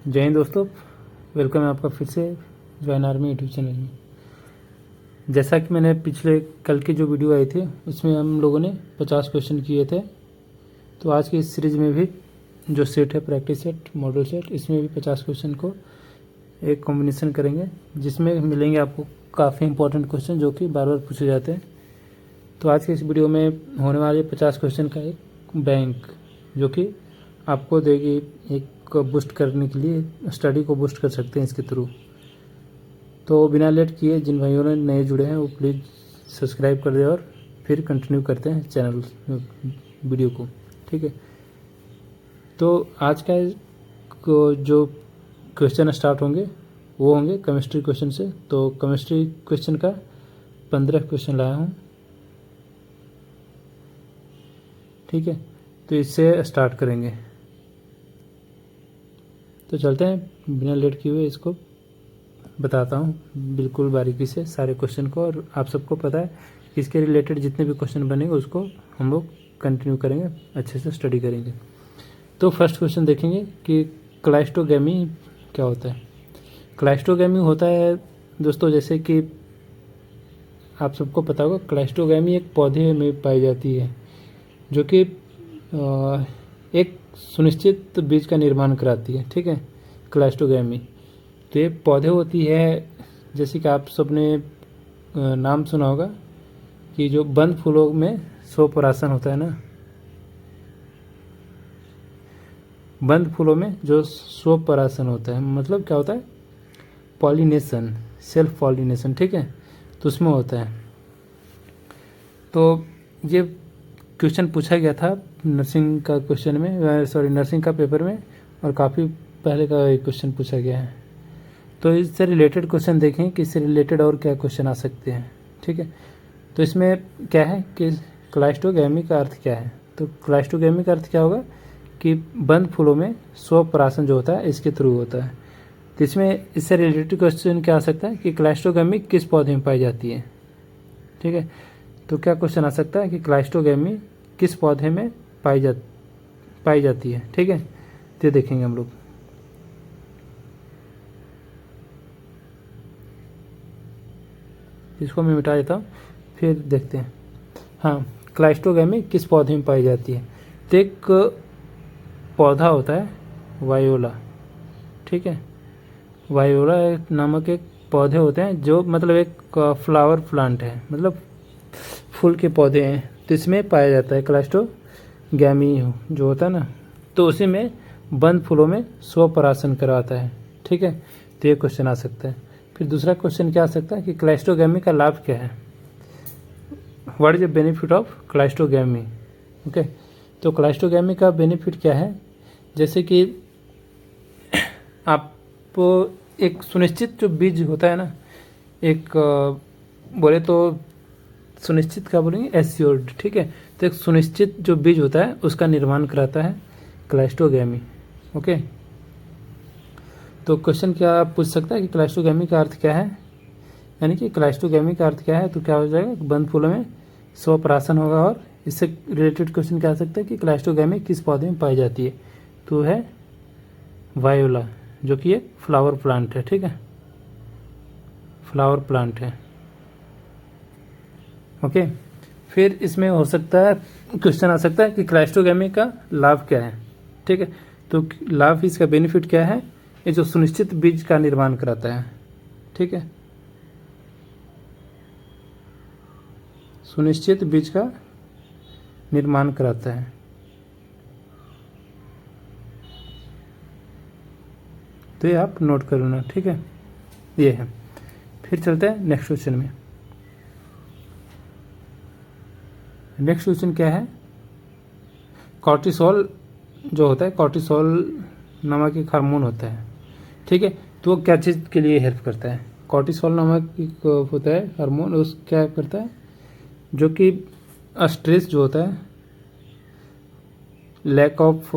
जय हिंद दोस्तों, वेलकम है आपका फिर से जॉइन आर्मी यूट्यूब चैनल में। जैसा कि मैंने पिछले कल की जो वीडियो आई थी उसमें हम लोगों ने 50 क्वेश्चन किए थे, तो आज की इस सीरीज़ में भी जो सेट है प्रैक्टिस सेट मॉडल सेट, इसमें भी 50 क्वेश्चन को एक कॉम्बिनेशन करेंगे जिसमें मिलेंगे आपको काफ़ी इंपॉर्टेंट क्वेश्चन जो कि बार बार पूछे जाते हैं। तो आज के इस वीडियो में होने वाले 50 क्वेश्चन का एक बैंक जो कि आपको देगी एक बूस्ट करने के लिए, स्टडी को बूस्ट कर सकते हैं इसके थ्रू। तो बिना लेट किए जिन भाइयों ने नए जुड़े हैं वो प्लीज़ सब्सक्राइब कर दें और फिर कंटिन्यू करते हैं चैनल वीडियो को, ठीक है। तो आज का जो क्वेश्चन स्टार्ट होंगे वो होंगे केमिस्ट्री क्वेश्चन से। तो केमिस्ट्री क्वेश्चन का 15 क्वेश्चन लाया हूँ, ठीक है। तो इससे स्टार्ट करेंगे, तो चलते हैं बिना लेट किए हुए। इसको बताता हूँ बिल्कुल बारीकी से सारे क्वेश्चन को, और आप सबको पता है कि इसके रिलेटेड जितने भी क्वेश्चन बनेंगे उसको हम लोग कंटिन्यू करेंगे, अच्छे से स्टडी करेंगे। तो फर्स्ट क्वेश्चन देखेंगे कि क्लाइस्टोगैमी क्या होता है। क्लाइस्टोगैमी होता है दोस्तों, जैसे कि आप सबको पता होगा, क्लाइस्टोगैमी एक पौधे में पाई जाती है जो कि एक सुनिश्चित बीज का निर्माण कराती है, ठीक है। क्लाइस्टोगैमी तो ये पौधे होती है, जैसे कि आप सबने नाम सुना होगा कि जो बंद फूलों में स्वपरागण होता है ना, बंद फूलों में जो स्वपरागण होता है मतलब क्या होता है, पॉलिनेशन, सेल्फ पॉलिनेशन, ठीक है। तो उसमें होता है। तो ये क्वेश्चन पूछा गया था नर्सिंग का क्वेश्चन में, नर्सिंग का पेपर में, और काफ़ी पहले का एक क्वेश्चन पूछा गया है। तो इससे रिलेटेड क्वेश्चन देखें कि इससे रिलेटेड और क्या क्वेश्चन आ सकते हैं, ठीक है। तो इसमें क्या है कि क्लाइस्टोगैमी का अर्थ क्या है। तो क्लाइस्टोगैमी का अर्थ क्या होगा कि बंद फूलों में स्वपरागण जो होता है इसके थ्रू होता है। तो इसमें इससे रिलेटेड क्वेश्चन क्या आ सकता है कि क्लाइस्टोगैमी किस पौधे में पाई जाती है, ठीक है। तो क्या क्वेश्चन आ सकता है कि क्लाइस्टोगैमी किस पौधे में पाई जाती है, ठीक है। तो देखेंगे हम लोग। इसको मैं मिटा देता हूँ, फिर देखते हैं। हाँ, क्लाइस्टोगैमी किस पौधे में पाई जाती है। तो एक पौधा होता है वायोला, ठीक है। वायोला नामक एक पौधे होते हैं जो मतलब एक फ्लावर प्लांट है, मतलब फूल के पौधे हैं। तो इसमें पाया जाता है क्लाइस्टोगैमी जो होता है ना, तो उसी में बंद फूलों में स्वपरागण करवाता है, ठीक है। तो ये क्वेश्चन आ सकता है। फिर दूसरा क्वेश्चन क्या आ सकता है कि क्लाइस्टोगैमी का लाभ क्या है, what is the benefit of cleistogamy, okay. तो क्लाइस्टोगैमी का बेनिफिट क्या है, जैसे कि आप एक सुनिश्चित जो बीज होता है ना, एक बोले तो सुनिश्चित क्या बोलेंगे, एश्योर्ड, ठीक है। तो एक सुनिश्चित जो बीज होता है उसका निर्माण कराता है क्लाइस्टोगैमी, ओके। तो क्वेश्चन क्या आप पूछ सकता है कि क्लाइस्टोगैमी का अर्थ क्या है, यानी कि क्लाइस्टोगैमी का अर्थ क्या है। तो क्या हो जाएगा, बंद फूलों में स्वपरागण होगा। और इससे रिलेटेड क्वेश्चन क्या आ सकता है कि क्लाइस्टोगैमी किस पौधे में पाई जाती है। तो है वायोला, जो कि एक फ्लावर प्लांट है, ठीक है, फ्लावर प्लांट है, ओके। फिर इसमें हो सकता है क्वेश्चन आ सकता है कि क्लाइस्टोगैमी का लाभ क्या है, ठीक है। तो लाभ, इसका बेनिफिट क्या है, ये जो सुनिश्चित बीज का निर्माण कराता है, ठीक है, सुनिश्चित बीज का निर्माण कराता है। तो ये आप नोट कर लेना, ठीक है, ये है। फिर चलते हैं नेक्स्ट क्वेश्चन में। नेक्स्ट क्वेश्चन क्या है, कॉर्टिसोल जो होता है, कॉर्टिसोल नामक एक हार्मोन होता है, ठीक है। तो वो क्या चीज़ के लिए हेल्प करता है। कॉर्टिसोल नामक एक होता है हार्मोन, उस क्या करता है, जो कि स्ट्रेस जो होता है, लैक ऑफ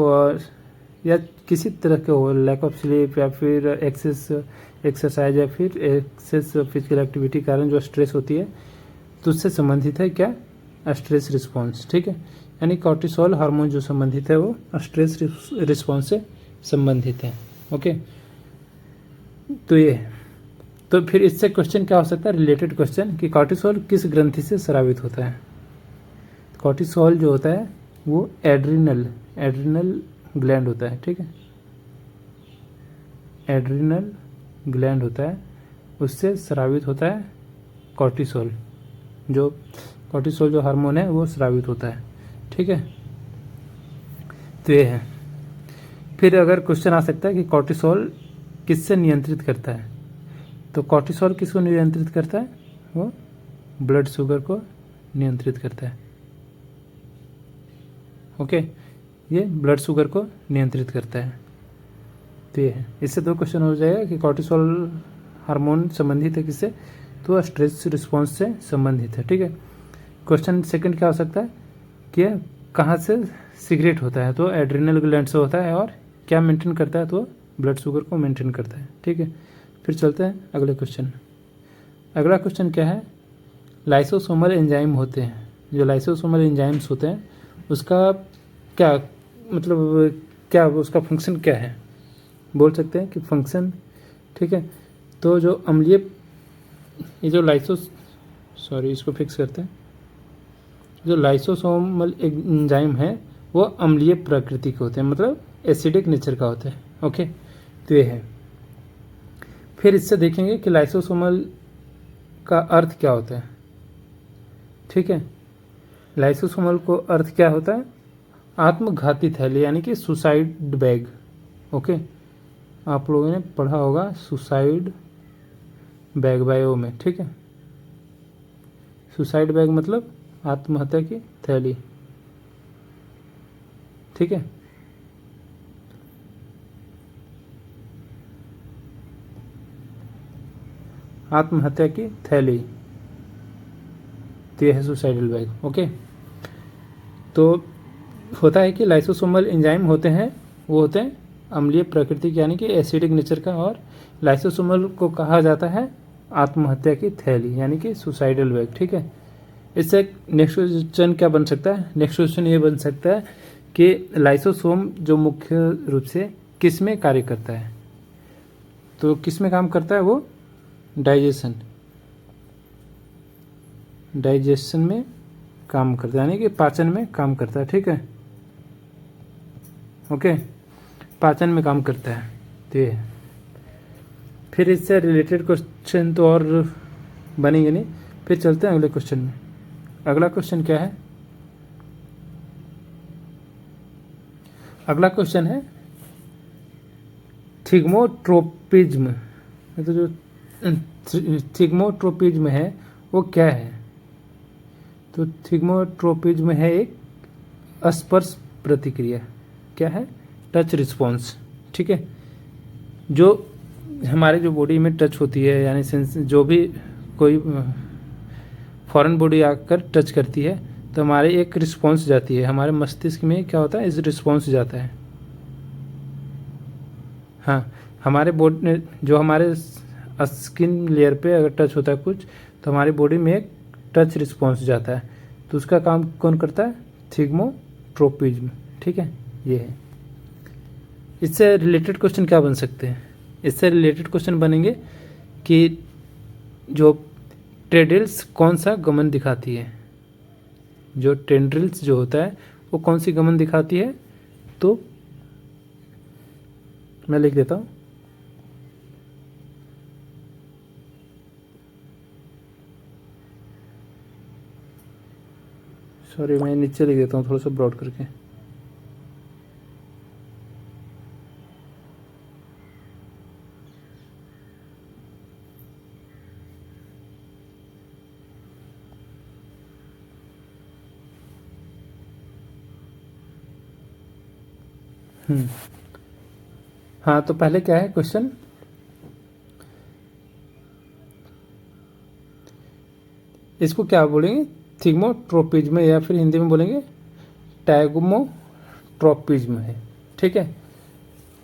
या किसी तरह के हो, लैक ऑफ स्लीप या फिर एक्सेस एक्सरसाइज या फिर एक्सेस फिजिकल एक्टिविटी के कारण जो स्ट्रेस होती है, तो उससे संबंधित है क्या, स्ट्रेस रिस्पॉन्स, ठीक है। यानी कॉर्टिसोल हार्मोन जो संबंधित है वो स्ट्रेस रिस्पॉन्स से संबंधित है, ओके, तो ये है। तो फिर इससे क्वेश्चन क्या हो सकता है, रिलेटेड क्वेश्चन, कि कॉर्टिसोल किस ग्रंथि से स्रावित होता है। कॉर्टिसोल जो होता है वो एड्रिनल ग्लैंड होता है, ठीक है, एड्रिनल ग्लैंड होता है, उससे स्रावित होता है कॉर्टिसोल। जो कॉर्टिसोल जो हार्मोन है वो स्रावित होता है, ठीक है। तो ये है। फिर अगर क्वेश्चन आ सकता है कि कॉर्टिसोल किससे नियंत्रित करता है, तो कॉर्टिसोल किसको नियंत्रित करता है, वो ब्लड शुगर को नियंत्रित करता है। ओके, ये ब्लड शुगर को नियंत्रित करता है। तो ये है। इससे दो क्वेश्चन हो जाएगा कि कॉर्टिसोल हार्मोन संबंधित है किससे, तो स्ट्रेस रिस्पॉन्स से संबंधित है, ठीक है। क्वेश्चन सेकंड क्या हो सकता है कि कहाँ से सिगरेट होता है, तो एड्रिनल ग्लैंड से होता है, और क्या मेंटेन करता है, तो ब्लड शुगर को मेंटेन करता है, ठीक है। फिर चलते हैं अगले क्वेश्चन। अगला क्वेश्चन क्या है, लाइसोसोमल एंजाइम होते हैं, जो लाइसोसोमल एंजाइम्स होते हैं उसका क्या मतलब, क्या उसका फंक्शन क्या है, बोल सकते हैं कि फंक्शन, ठीक है। तो जो अम्लीय, ये जो इसको फिक्स करते हैं, जो लाइसोसोमल एंजाइम है वो अम्लीय प्रकृति के होते हैं, मतलब एसिडिक नेचर का होता है, ओके। तो ये है। फिर इससे देखेंगे कि लाइसोसोमल का अर्थ क्या होता है, ठीक है। लाइसोसोमल को अर्थ क्या होता है, आत्मघाती थैली, यानी कि सुसाइड बैग, ओके। आप लोगों ने पढ़ा होगा सुसाइड बैग बायो में, ठीक है। सुसाइड बैग मतलब आत्महत्या की थैली, ठीक है। आत्महत्या की थैली, तो यह है सुसाइडल बैग, ओके। तो होता है कि लाइसोसोमल एंजाइम होते हैं, वो होते हैं अम्लीय प्रकृति के, यानी कि एसिडिक नेचर का, और लाइसोसोमल को कहा जाता है आत्महत्या की थैली, यानी कि सुसाइडल बैग, ठीक है। इससे नेक्स्ट क्वेश्चन क्या बन सकता है, नेक्स्ट क्वेश्चन ये बन सकता है कि लाइसोसोम जो मुख्य रूप से किस में कार्य करता है, तो किस में काम करता है, वो डाइजेशन में काम करता है, यानी कि पाचन में काम करता है, ठीक है, ओके। पाचन में काम करता है, तो ये। फिर इससे रिलेटेड क्वेश्चन तो और बनेंगे नहीं। फिर चलते हैं अगले क्वेश्चन में। अगला क्वेश्चन क्या है, अगला क्वेश्चन है थिग्मोट्रोपिज्म। तो जो थिग्मोट्रोपिज्म है वो क्या है, तो थिग्मोट्रोपिज्म है एक स्पर्श प्रतिक्रिया, क्या है, टच रिस्पॉन्स, ठीक है। जो हमारे जो बॉडी में टच होती है, यानी सेंस, जो भी कोई फॉरेन बॉडी आकर टच करती है तो हमारे एक रिस्पॉन्स जाती है, हमारे मस्तिष्क में क्या होता है, इस रिस्पॉन्स जाता है। हाँ, हमारे बॉडी जो हमारे स्किन लेयर पे अगर टच होता है कुछ, तो हमारी बॉडी में एक टच रिस्पॉन्स जाता है, तो उसका काम कौन करता है, थिग्मोट्रोपिज्म, ठीक है, ये है। इससे रिलेटेड क्वेश्चन क्या बन सकते हैं, इससे रिलेटेड क्वेश्चन बनेंगे कि जो टेंड्रिल्स कौन सा गमन दिखाती है, जो टेंड्रिल्स जो होता है वो कौन सी गमन दिखाती है, तो मैं लिख देता हूँ, सॉरी मैं नीचे लिख देता हूँ थोड़ा सा ब्रॉड करके। हाँ, तो पहले क्या है क्वेश्चन, इसको क्या बोलेंगे, थिग्मोट्रोपिज्म, या फिर हिंदी में बोलेंगे टैग्मोट्रोपिज्म है, ठीक है।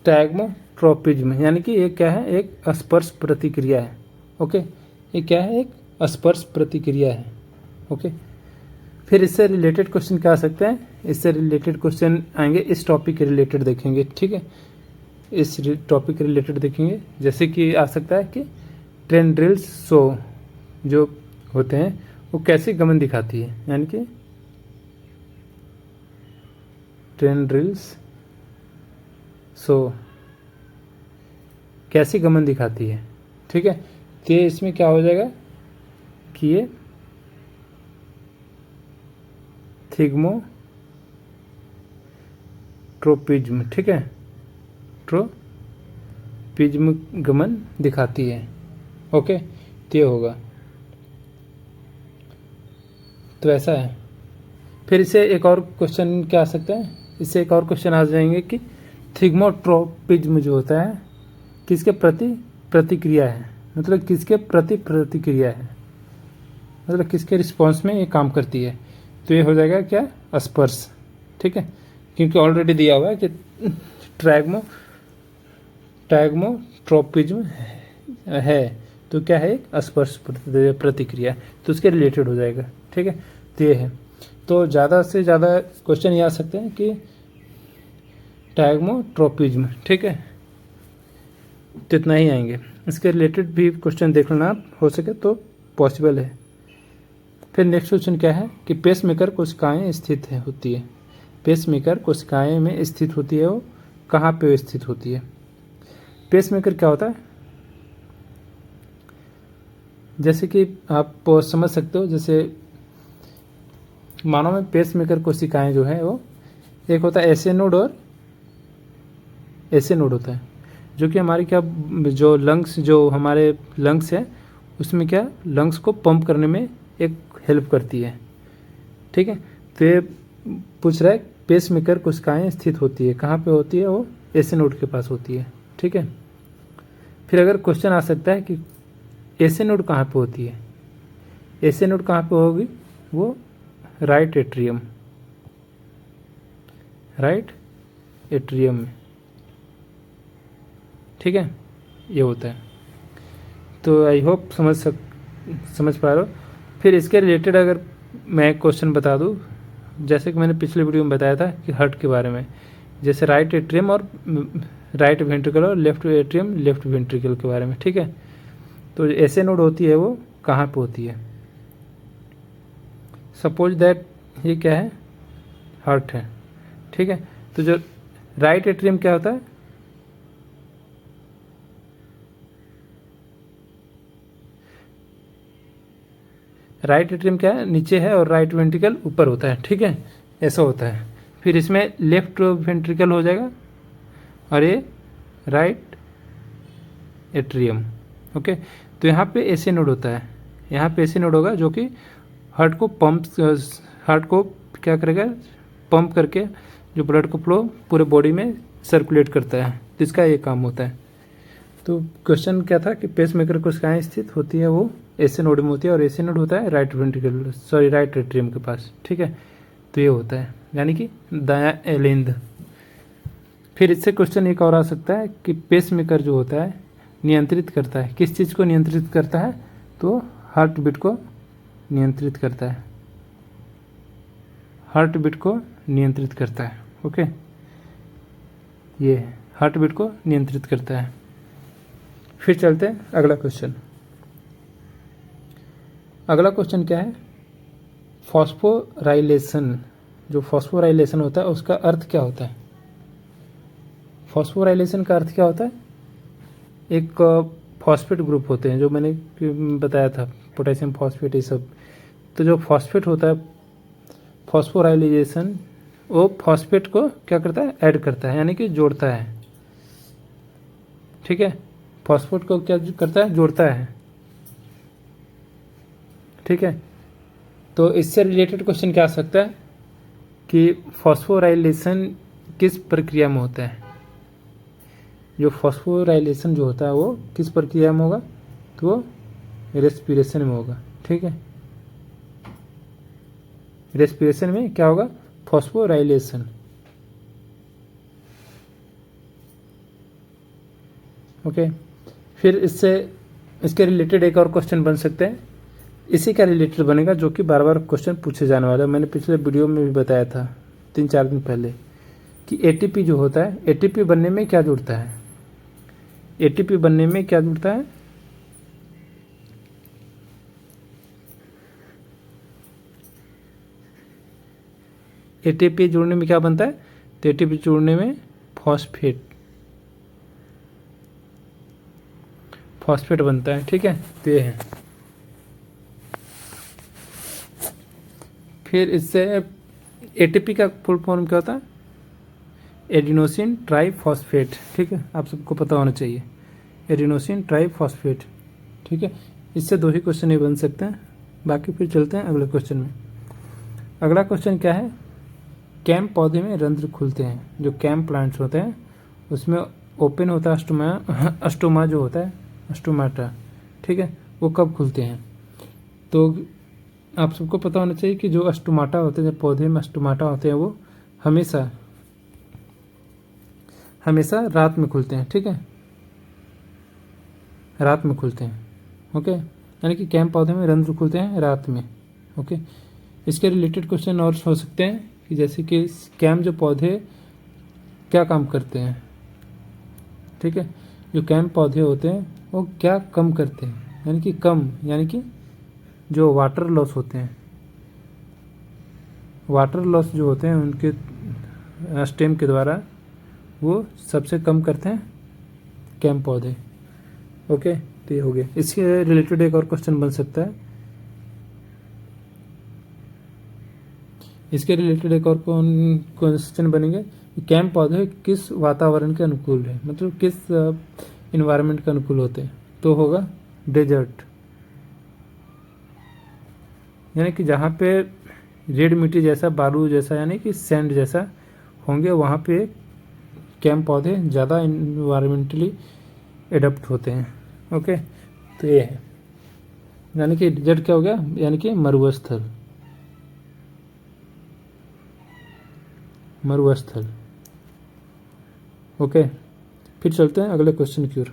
टैग्मोट्रोपिज्म यानी कि ये क्या है, एक स्पर्श प्रतिक्रिया है, ओके। ये क्या है, एक स्पर्श प्रतिक्रिया है, ओके। फिर इससे रिलेटेड क्वेश्चन क्या आ सकते हैं, इससे रिलेटेड क्वेश्चन आएंगे, इस टॉपिक के रिलेटेड देखेंगे, ठीक है। इस टॉपिक के रिलेटेड देखेंगे। जैसे कि आ सकता है कि ट्रेन ड्रिल्स शो जो होते हैं वो कैसे गमन दिखाती है, यानी कि ट्रेन ड्रिल्स शो कैसी गमन दिखाती है। ठीक है, तो ये इसमें क्या हो जाएगा कि ये थिग्मोट्रोपिज्म, ठीक है, ट्रोपिज्म गमन दिखाती है। ओके, तो ये होगा, तो ऐसा है। फिर इससे एक और क्वेश्चन क्या आ सकता है, इससे एक और क्वेश्चन आ जाएंगे कि थिग्मोट्रोपिज्म जो होता है किसके प्रति प्रतिक्रिया है, मतलब किसके प्रति प्रतिक्रिया है, मतलब किसके रिस्पॉन्स में ये काम करती है। तो ये हो जाएगा क्या, स्पर्श। ठीक है, क्योंकि ऑलरेडी दिया हुआ है कि ट्रैगमोट्रोपिज्म है, तो क्या है, एक स्पर्श प्रतिक्रिया, तो उसके रिलेटेड हो जाएगा। ठीक है, तो ये है। तो ज़्यादा से ज़्यादा क्वेश्चन ये आ सकते हैं कि ट्रैगमोट्रोपिज्म, ठीक है, तो इतना ही आएंगे। इसके रिलेटेड भी क्वेश्चन देख लेना आप, हो सके तो पॉसिबल है। फिर नेक्स्ट क्वेश्चन क्या है कि पेसमेकर कोशिकाएं स्थित होती है। पेसमेकर कोशिकाएं में स्थित होती है, वो कहाँ पे स्थित होती है। पेसमेकर क्या होता है, जैसे कि आप समझ सकते हो, जैसे मानव में पेसमेकर कोशिकाएं जो है वो एक होता है एसे नोड और ऐसे नोड होता है, जो कि हमारी क्या, जो लंग्स, जो हमारे लंग्स है उसमें क्या, लंग्स को पंप करने में एक हेल्प करती है। ठीक है, तो ये पूछ रहा है पेसमेकर कोशिकाएं स्थित होती है, कहाँ पे होती है, वो ऐसे नोड के पास होती है। ठीक है, फिर अगर क्वेश्चन आ सकता है कि ऐसे नोड कहाँ पे होती है, ऐसे नोड कहाँ पे होगी, वो राइट एट्रियम में। ठीक है, ये होता है। तो आई होप समझ पा रहे हो। फिर इसके रिलेटेड अगर मैं क्वेश्चन बता दूं, जैसे कि मैंने पिछले वीडियो में बताया था कि हार्ट के बारे में, जैसे राइट एट्रियम और राइट वेंट्रिकल और लेफ्ट एट्रियम लेफ्ट वेंट्रिकल के बारे में। ठीक है, तो ऐसे नोड होती है वो कहाँ पे होती है, सपोज दैट ये क्या है, हार्ट है। ठीक है, तो जो राइट एट्रियम क्या होता है, राइट एट्रियम क्या है, नीचे है, और राइट वेंट्रिकल ऊपर होता है। ठीक है, ऐसा होता है। फिर इसमें लेफ्ट वेंट्रिकल हो जाएगा और ये राइट एट्रियम। ओके, तो यहाँ पे ऐसे नोड होता है, यहाँ पे ऐसे नोड होगा जो कि हार्ट को क्या करेगा, पंप करके जो ब्लड को फ्लो पूरे बॉडी में सर्कुलेट करता है, तो इसका ये काम होता है। तो क्वेश्चन क्या था कि पेसमेकर कोशिकाएं स्थित होती है, वो ऐसे नोड में होती है, और ऐसे नोड होता है राइट एट्रियम के पास। ठीक है, तो ये होता है, यानी कि दायां एलिंद। फिर इससे क्वेश्चन एक और आ सकता है कि पेसमेकर जो होता है नियंत्रित करता है, किस चीज़ को नियंत्रित करता है, तो हार्ट बीट को नियंत्रित करता है, हार्ट बीट को नियंत्रित करता है। ओके, ये हार्ट बीट को नियंत्रित करता है। फिर चलते हैं अगला क्वेश्चन। अगला क्वेश्चन क्या है, फॉस्फोराइलेशन। जो फॉस्फोराइलेशन होता है उसका अर्थ क्या होता है, फॉस्फोराइलेशन का अर्थ क्या होता है, एक फॉस्फेट ग्रुप होते हैं, जो मैंने बताया था, पोटेशियम फॉस्फेट, ये सब। तो जो फॉस्फेट होता है, फॉस्फोराइलेशन, वो फॉस्फेट को क्या करता है, ऐड करता है, यानी कि जोड़ता है। ठीक है, फॉस्फेट को क्या करता है, जोड़ता है। ठीक है, तो इससे रिलेटेड क्वेश्चन क्या आ सकता है कि फॉस्फोराइलेशन किस प्रक्रिया में होता है, जो फॉस्फोराइलेशन जो होता है वो किस प्रक्रिया में होगा, तो वो रेस्पिरेशन में होगा। ठीक है, रेस्पिरेशन में क्या होगा, फॉस्फोराइलेशन। ओके, फिर इसके रिलेटेड एक और क्वेश्चन बन सकते हैं, इसी का रिलेटेड बनेगा, जो कि बार बार क्वेश्चन पूछे जाने वाला है। मैंने पिछले वीडियो में भी बताया था 3-4 दिन पहले कि एटीपी जो होता है, एटीपी बनने में क्या जुड़ता है, एटीपी बनने में क्या जुड़ता है? एटीपी जोड़ने में क्या बनता है? तो एटीपी जोड़ने में फॉस्फेट बनता है, ठीक है। तो ये है। फिर इससे एटीपी का फुल फॉर्म क्या होता है? एडिनोसिन ट्राइफॉस्फेट, ठीक है, आप सबको पता होना चाहिए, एडिनोसिन ट्राइफॉस्फेट, ठीक है। इससे 2 ही क्वेश्चन ही बन सकते हैं, बाकी फिर चलते हैं अगले क्वेश्चन में। अगला क्वेश्चन क्या है? कैम पौधे में रंध्र खुलते हैं, जो कैम प्लांट्स होते हैं उसमें ओपन होता है अस्टोमा जो होता है, अस्टोमाटा, ठीक है, वो कब खुलते हैं? तो आप सबको पता होना चाहिए कि जो अस्टोमाटा होते हैं, जब पौधे में अस्टोमाटा होते हैं, वो हमेशा रात में खुलते हैं, ठीक है, रात में खुलते हैं, ओके। यानी कि कैम पौधे में रंध्र खुलते हैं रात में, ओके। इसके रिलेटेड क्वेश्चन और हो सकते हैं कि जैसे कि कैम जो पौधे क्या काम करते हैं, ठीक है, जो कैम पौधे होते हैं वो क्या कम करते हैं, यानी कि जो वाटर लॉस होते हैं, वाटर लॉस जो होते हैं उनके स्टेम के द्वारा वो सबसे कम करते हैं कैम पौधे, ओके। तो ये हो गया। इसके रिलेटेड एक और क्वेश्चन बन सकता है, इसके रिलेटेड एक और क्वेश्चन बनेंगे, कैम पौधे किस वातावरण के अनुकूल है, मतलब किस इन्वायरमेंट के अनुकूल होते हैं? तो होगा डेजर्ट, यानी कि जहाँ पे रेड मिट्टी जैसा, बालू जैसा, यानी कि सैंड जैसा होंगे, वहाँ पे कैम पौधे ज़्यादा इन्वायरमेंटली एडप्ट होते हैं, ओके। तो ये है, यानी कि डेजर्ट क्या हो गया? यानी कि मरुस्थल, ओके। फिर चलते हैं अगले क्वेश्चन की ओर।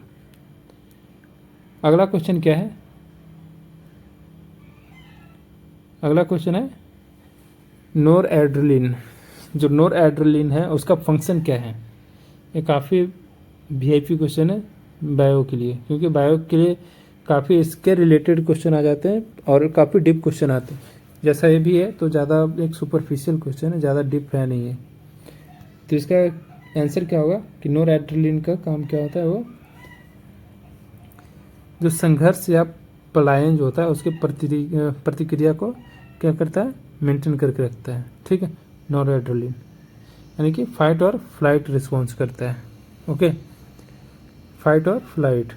अगला क्वेश्चन क्या है? अगला क्वेश्चन है नोर एड्रेलिन। जो नोर एड्रेलिन है उसका फंक्शन क्या है? ये काफ़ी वीआईपी क्वेश्चन है बायो के लिए, क्योंकि बायो के लिए काफ़ी इसके रिलेटेड क्वेश्चन आ जाते हैं और काफ़ी डीप क्वेश्चन आते हैं। जैसा ये भी है तो ज़्यादा एक सुपरफिशियल क्वेश्चन है, ज़्यादा डीप है नहीं है। तो इसका आंसर क्या होगा कि नोर एड्रेलिन का काम क्या होता है? वो जो संघर्ष या पलायन जो होता है उसके प्रतिक्रिया को क्या करता है? मेंटेन करके रखता है, ठीक है, नोर एड्रेलिन, यानी कि फाइट और फ्लाइट रिस्पॉन्स करता है, ओके, फाइट और फ्लाइट।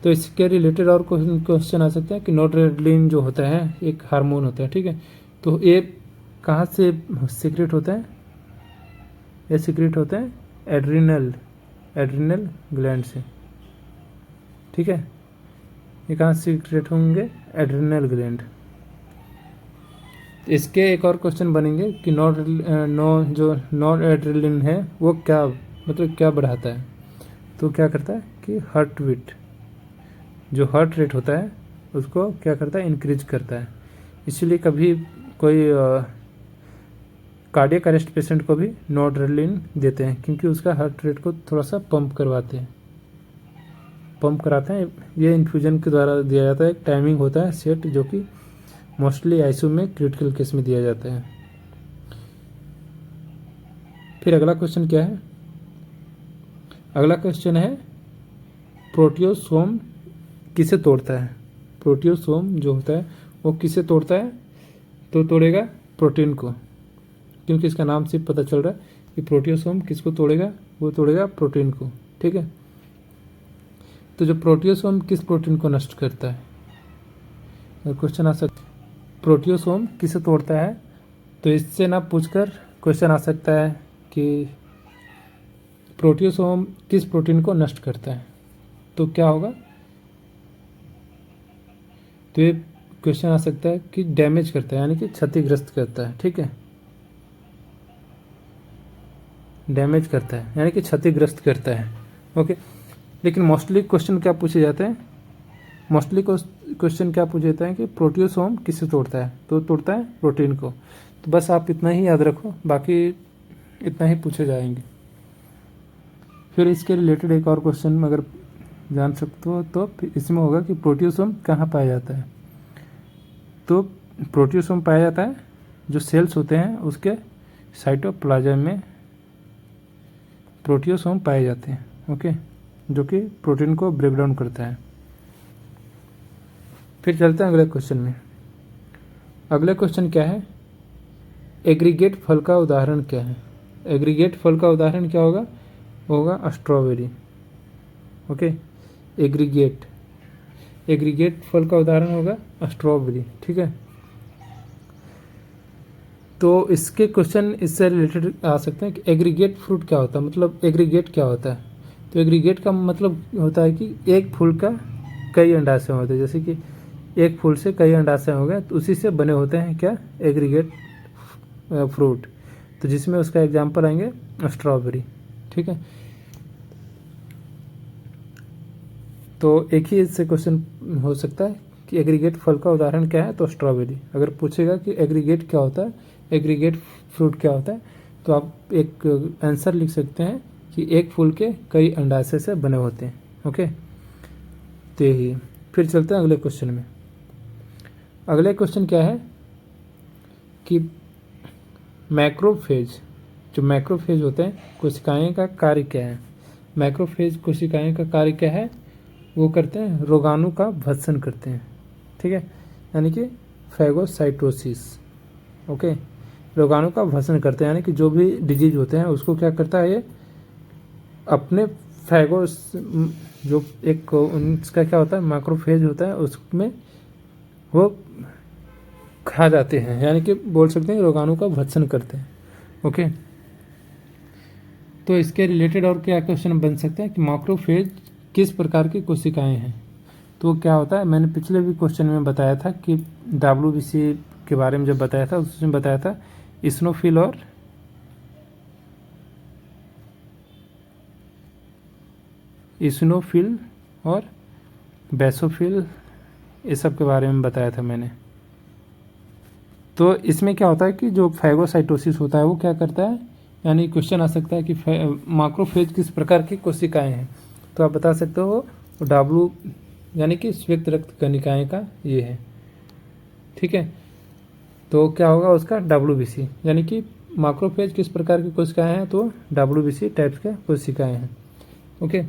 तो इसके रिलेटेड और क्वेश्चन आ सकते हैं कि नोर एड्रेलिन जो होता है एक हार्मोन होता है, ठीक है। तो ये कहाँ से सीक्रेट होता है? ये सीक्रेट होता है एड्रिनल ग्लैंड से, ठीक है। ये कहाँ से सीक्रेट होंगे? Adrenal gland. इसके एक और क्वेश्चन बनेंगे कि जो नॉर एड्रेलिन है वो क्या, मतलब क्या बढ़ाता है? तो क्या करता है कि हार्ट बीट, जो हार्ट रेट होता है उसको क्या करता है? इंक्रीज करता है। इसीलिए कभी कोई कार्डियक अरेस्ट पेशेंट को भी नॉरएड्रेनालिन देते हैं, क्योंकि उसका हार्ट रेट को थोड़ा सा पंप कराते हैं। ये इन्फ्यूजन के द्वारा दिया जाता है, एक टाइमिंग होता है सेट, जो कि मोस्टली आईसीयू में क्रिटिकल केस में दिया जाता है। फिर अगला क्वेश्चन क्या है? अगला क्वेश्चन है प्रोटियोसोम किसे तोड़ता है? प्रोटियोसोम जो होता है वो किसे तोड़ता है? तो तोड़ेगा प्रोटीन को, क्योंकि इसका नाम से पता चल रहा है कि प्रोटियोसोम किसको तोड़ेगा? वो तोड़ेगा प्रोटीन को, ठीक है। तो जो प्रोटियोसोम किस प्रोटीन को नष्ट करता है? क्वेश्चन आ सकता है प्रोटियोसोम किसे तोड़ता है, तो इससे ना पूछकर क्वेश्चन आ सकता है कि प्रोटियोसोम किस प्रोटीन को नष्ट करता है, तो क्या होगा? तो ये क्वेश्चन आ सकता है कि डैमेज करता है, यानी कि क्षतिग्रस्त करता है, ठीक है, डैमेज करता है यानी कि क्षतिग्रस्त करता है, ओके। लेकिन मोस्टली क्वेश्चन क्या पूछे जाते हैं? मोस्टली क्वेश्चन क्या पूछे जाते हैं कि प्रोटियोसोम किसे तोड़ता है? तो तोड़ता है प्रोटीन को। तो बस आप इतना ही याद रखो, बाकी इतना ही पूछे जाएंगे। फिर इसके रिलेटेड एक और क्वेश्चन अगर जान सकते हो तो इसमें होगा कि प्रोटियोसोम कहाँ पाया जाता है। तो प्रोटियोसोम पाया जाता है जो सेल्स होते हैं उसके साइटोप्लाज्म में प्रोटियोसोम पाए जाते हैं, ओके, जो कि प्रोटीन को ब्रेक डाउन करता है। फिर चलते हैं अगले क्वेश्चन में। अगले क्वेश्चन क्या है, एग्रीगेट फल का उदाहरण क्या है। एग्रीगेट फल का उदाहरण क्या होगा, होगा स्ट्रॉबेरी, ओके। एग्रीगेट फल का उदाहरण होगा स्ट्रॉबेरी, ठीक है। तो इसके क्वेश्चन इससे रिलेटेड आ सकते हैं कि एग्रीगेट फ्रूट क्या होता है, मतलब एग्रीगेट क्या होता है। तो एग्रीगेट का मतलब होता है कि एक फूल का कई अंडाशय होते हैं, जैसे कि एक फूल से कई अंडाशय हो गए तो उसी से बने होते हैं क्या, एग्रीगेट फ्रूट। तो जिसमें उसका एग्जांपल आएंगे स्ट्रॉबेरी, ठीक है। तो एक ही इससे क्वेश्चन हो सकता है कि एग्रीगेट फल का उदाहरण क्या है, तो स्ट्रॉबेरी। अगर पूछेगा कि एग्रीगेट क्या होता है, एग्रीगेट फ्रूट क्या होता है, तो आप एक आंसर लिख सकते हैं कि एक फूल के कई अंडाशय से बने होते हैं, ओके। तो यही। फिर चलते हैं अगले क्वेश्चन में। अगले क्वेश्चन क्या है कि मैक्रोफेज, जो मैक्रोफेज होते हैं कोशिकाएं का कार्य क्या है। मैक्रोफेज कोशिकाएं का कार्य क्या है, वो करते हैं रोगाणु का भत्सन करते हैं, ठीक है, यानी कि फैगोसाइटोसिस, ओके। रोगाणु का भत्सन करते हैं यानी कि जो भी डिजीज होते हैं उसको क्या करता है, ये अपने फैगोस जो एक उनका क्या होता है मैक्रोफेज होता है उसमें वो खा जाते हैं, यानी कि बोल सकते हैं रोगाणु का भत्सन करते हैं, ओके। तो इसके रिलेटेड और क्या क्वेश्चन बन सकते हैं कि मैक्रोफेज किस प्रकार की कोशिकाएं हैं। तो क्या होता है, मैंने पिछले भी क्वेश्चन में बताया था कि WBC के बारे में जब बताया था उसमें बताया था इस्नोफिल और बेसोफिल, ये सब के बारे में बताया था मैंने। तो इसमें क्या होता है कि जो फैगोसाइटोसिस होता है वो क्या करता है, यानी क्वेश्चन आ सकता है कि मैक्रोफेज किस प्रकार की कोशिकाएं हैं। तो आप बता सकते हो W यानी कि श्वेत रक्त कणिकाएं का ये है, ठीक है। तो क्या होगा उसका WBC, यानी कि मैक्रोफेज किस प्रकार की कोशिकाएं हैं, तो WBC टाइप्स के कोशिकाएं हैं, ओके।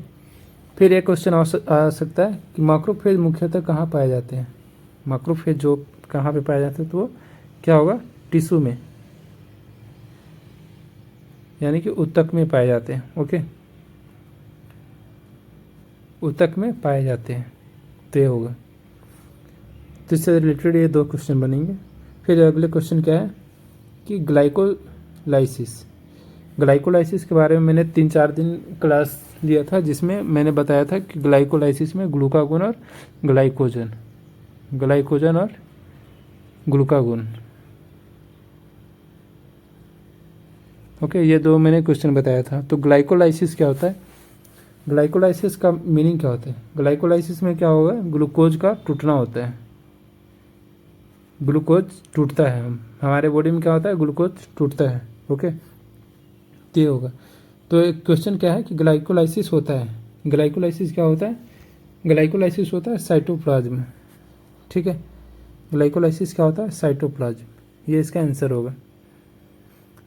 फिर एक क्वेश्चन आ सकता है कि मैक्रोफेज मुख्यतः कहाँ पाए जाते हैं। मैक्रोफेज जो कहाँ पे पाए जाते हैं, तो वो क्या होगा, टिश्यू में, यानी कि ऊतक में पाए जाते हैं, ओके, ऊतक में पाए जाते हैं। तो ये होगा, तो इससे रिलेटेड ये 2 क्वेश्चन बनेंगे। फिर अगले क्वेश्चन क्या है कि ग्लाइकोलाइसिस के बारे में मैंने 3-4 दिन क्लास लिया था, जिसमें मैंने बताया था कि ग्लाइकोलाइसिस में ग्लूकागोन और ग्लाइकोजन और ग्लूकागोन, ओके, ये 2 मैंने क्वेश्चन बताया था। तो ग्लाइकोलाइसिस क्या होता है, ग्लाइकोलाइसिस का मीनिंग क्या होता है। ग्लाइकोलाइसिस में क्या होगा, ग्लूकोज का टूटना होता है, ग्लूकोज टूटता है, हमारे बॉडी में क्या होता है, ग्लूकोज टूटता है, ओके। तो ये होगा। तो एक क्वेश्चन क्या है कि ग्लाइकोलाइसिस होता है, ग्लाइकोलाइसिस क्या होता है, ग्लाइकोलाइसिस होता है साइटोप्लाज्म, ठीक है। ग्लाइकोलाइसिस क्या होता है, साइटोप्लाज्म, ये इसका आंसर होगा।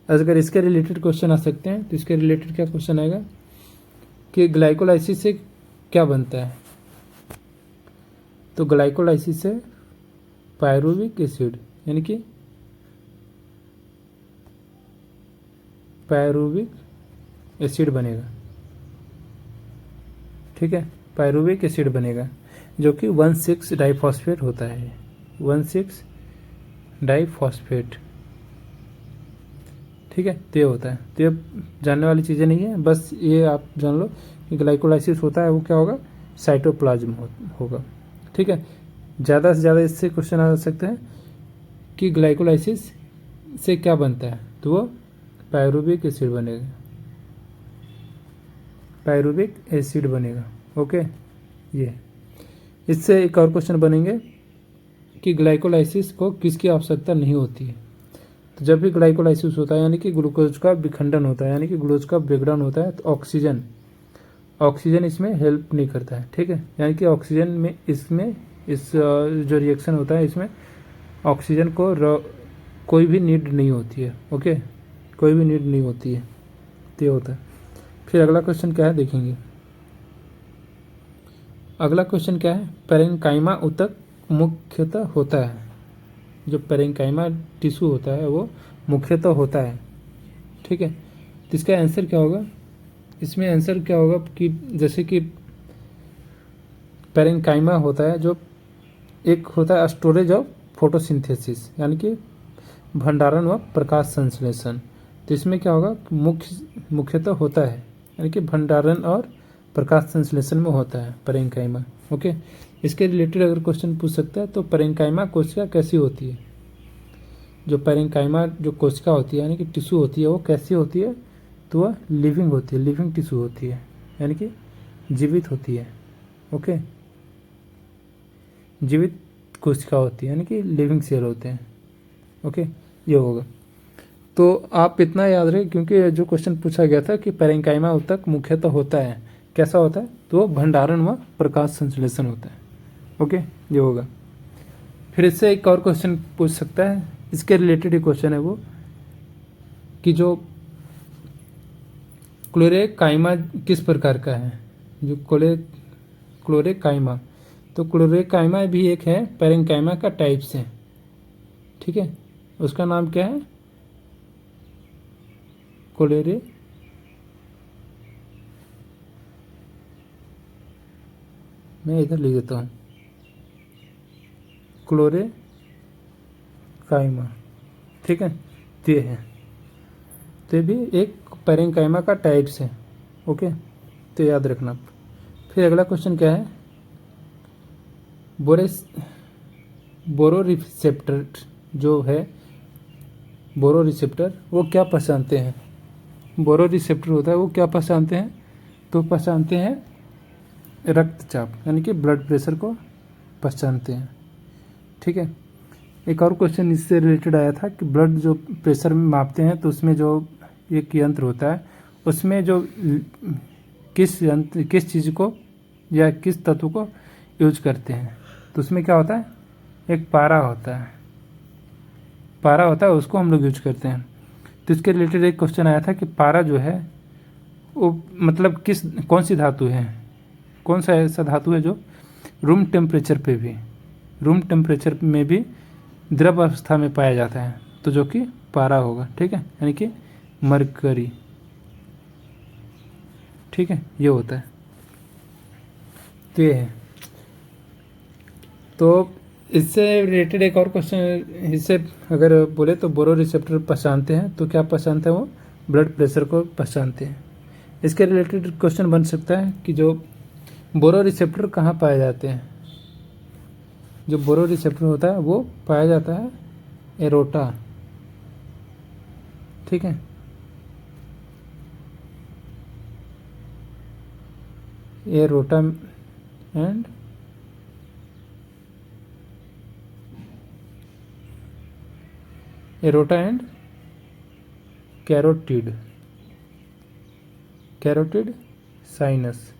अगर इसके रिलेटेड क्वेश्चन आ सकते हैं तो इसके रिलेटेड क्या क्वेश्चन आएगा कि ग्लाइकोलाइसिस से क्या बनता है। तो ग्लाइकोलाइसिस से पायरुविक एसिड, यानी कि पायरुविक एसिड बनेगा, ठीक है, पायरुविक एसिड बनेगा, जो कि 1,6 डाइफॉस्फेट होता है, 1,6 डाइफॉस्फेट, ठीक है। तो ये होता है। तो ये जानने वाली चीज़ें नहीं है, बस ये आप जान लो कि ग्लाइकोलाइसिस होता है वो क्या होगा, साइटोप्लाज्म होगा, ठीक है। ज़्यादा से ज़्यादा इससे क्वेश्चन आ सकते हैं कि ग्लाइकोलाइसिस से क्या बनता है, तो वो पायरुविक एसिड बनेगा, पायरुविक एसिड बनेगा, ओके। ये इससे एक और क्वेश्चन बनेंगे कि ग्लाइकोलाइसिस को किसकी आवश्यकता नहीं होती है। तो जब भी ग्लाइकोलाइसिस होता है यानी कि ग्लूकोज का विखंडन होता है, यानी कि ग्लूकोज का ब्रेकडाउन होता है, तो ऑक्सीजन ऑक्सीजन इसमें हेल्प नहीं करता है, ठीक है। यानी कि ऑक्सीजन में इसमें इस जो रिएक्शन होता है इसमें ऑक्सीजन को कोई भी नीड नहीं होती है, ओके, कोई भी नीड नहीं होती है, तो ये होता है। फिर अगला क्वेश्चन क्या है देखेंगे। अगला क्वेश्चन क्या है, पैरेंकाइमा ऊतक मुख्यतः होता है। जो पैरेंकाइमा टिश्यू होता है वो मुख्यतः होता है, ठीक है। तो इसका आंसर क्या होगा, इसमें आंसर क्या होगा कि जैसे कि पैरेंकाइमा होता है जो एक होता है स्टोरेज ऑफ फोटोसिंथेसिस, यानी कि भंडारण व प्रकाश संश्लेषण। तो इसमें क्या होगा, मुख्यतः होता है, यानी कि भंडारण और प्रकाश संश्लेषण में होता है पैरेंकाइमा, ओके। इसके रिलेटेड अगर क्वेश्चन पूछ सकता है तो पैरेंकाइमा कोशिका कैसी होती है, जो पैरेंकाइमा जो कोशिका होती है यानी कि टिश्यू होती है वो कैसी होती है, तो वह लिविंग होती है, लिविंग टिश्यू होती है, यानी कि जीवित होती है, ओके। जीवित कोशिका होती है यानी कि लिविंग सेल होते हैं, ओके, ये होगा। तो आप इतना याद रखें क्योंकि जो क्वेश्चन पूछा गया था कि पैरेंकाइमा ऊतक मुख्यतः होता है, कैसा होता है, तो भंडारण व प्रकाश संश्लेषण होता है, ओके, ये होगा। फिर इससे एक और क्वेश्चन पूछ सकता है, इसके रिलेटेड ही क्वेश्चन है वो कि जो क्लोरेकाइमा किस प्रकार का है, जो क्लोरेकाइमा, तो क्लोरेकाइमा भी एक है पैरेंकाइमा का टाइप से, ठीक है। उसका नाम क्या है, क्लोरे मैं इधर लिख देता हूँ, क्लोरेकाइमा, ठीक है। तो ये है, तो ये भी एक पैरेंकाइमा का टाइप्स है, ओके, तो याद रखना। फिर अगला क्वेश्चन क्या है, बोरोरिसेप्टर जो है, बोरोरिसेप्टर वो क्या पहचानते हैं, बोरोरिसेप्टर होता है वो क्या पहचानते हैं, तो पहचानते हैं रक्तचाप, यानी कि ब्लड प्रेशर को पहचानते हैं, ठीक है। एक और क्वेश्चन इससे रिलेटेड आया था कि ब्लड जो प्रेशर में मापते हैं तो उसमें जो एक यंत्र होता है उसमें जो किस चीज़ को या किस तत्व को यूज करते हैं, तो उसमें क्या होता है, एक पारा होता है, पारा होता है, उसको हम लोग यूज करते हैं। तो इसके रिलेटेड एक क्वेश्चन आया था कि पारा जो है वो मतलब कौन सी धातु है, कौन सा ऐसा धातु है जो रूम टेम्परेचर में भी द्रव अवस्था में पाया जाता है, तो जो कि पारा होगा, ठीक है, यानी कि मरकरी, ठीक है, ये होता है। तो ये है, तो इससे रिलेटेड एक और क्वेश्चन, इससे अगर बोले तो बोरोरिसेप्टर पहचानते हैं, तो क्या पहचानते हैं वो, ब्लड प्रेशर को पहचानते हैं। इसके रिलेटेड क्वेश्चन बन सकता है कि जो बोरोरिसेप्टर कहाँ पाए जाते हैं, जो बोरोरिसेप्टर होता है वो पाया जाता है एरोटा, ठीक है, एरोटा एंड कैरोटिड साइनस।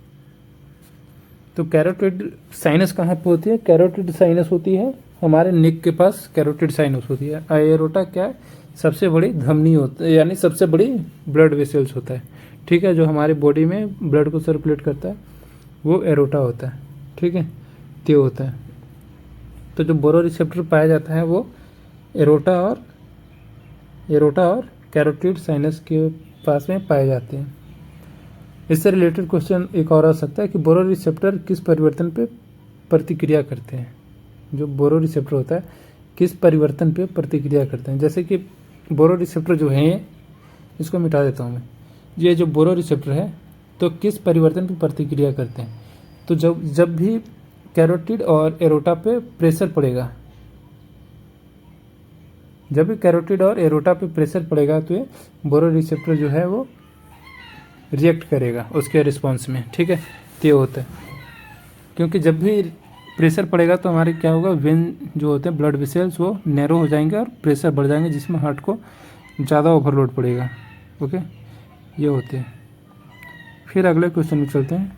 तो कैरोटिड साइनस कहाँ पे होती है, कैरोटिड साइनस होती है हमारे नेक के पास, कैरोटिड साइनस होती है। एरोटा क्या है, सबसे बड़ी धमनी होती है, यानी सबसे बड़ी ब्लड वेसल्स होता है, ठीक है, जो हमारे बॉडी में ब्लड को सर्कुलेट करता है वो एरोटा होता है, ठीक है, त्यो होता है। तो जो बोरोरिसेप्टर पाया जाता है वो एरोटा और कैरोटिड साइनस के पास में पाए जाते हैं। इससे रिलेटेड क्वेश्चन एक और आ सकता है कि बोरोरिसेप्टर किस परिवर्तन पे प्रतिक्रिया करते हैं, जो बोरोरिसेप्टर होता है किस परिवर्तन पे प्रतिक्रिया करते हैं। जैसे कि बोरोरिसेप्टर जो है, इसको मिटा देता हूँ मैं, ये जो बोरोरिसेप्टर है तो किस परिवर्तन पे प्रतिक्रिया करते हैं, तो जब भी कैरोटिड और एरोटा पे प्रेशर पड़ेगा, जब भी कैरोटिड और एरोटा पे प्रेशर पड़ेगा तो ये बोरोरिसेप्टर जो है वो रिएक्ट करेगा उसके रिस्पॉन्स में, ठीक है, तो ये होता है। क्योंकि जब भी प्रेशर पड़ेगा तो हमारे क्या होगा, वेन जो होते हैं ब्लड वेसल्स वो नैरो हो जाएंगे और प्रेशर बढ़ जाएंगे, जिसमें हार्ट को ज़्यादा ओवरलोड पड़ेगा, ओके, ये होते हैं। फिर अगले क्वेश्चन में चलते हैं।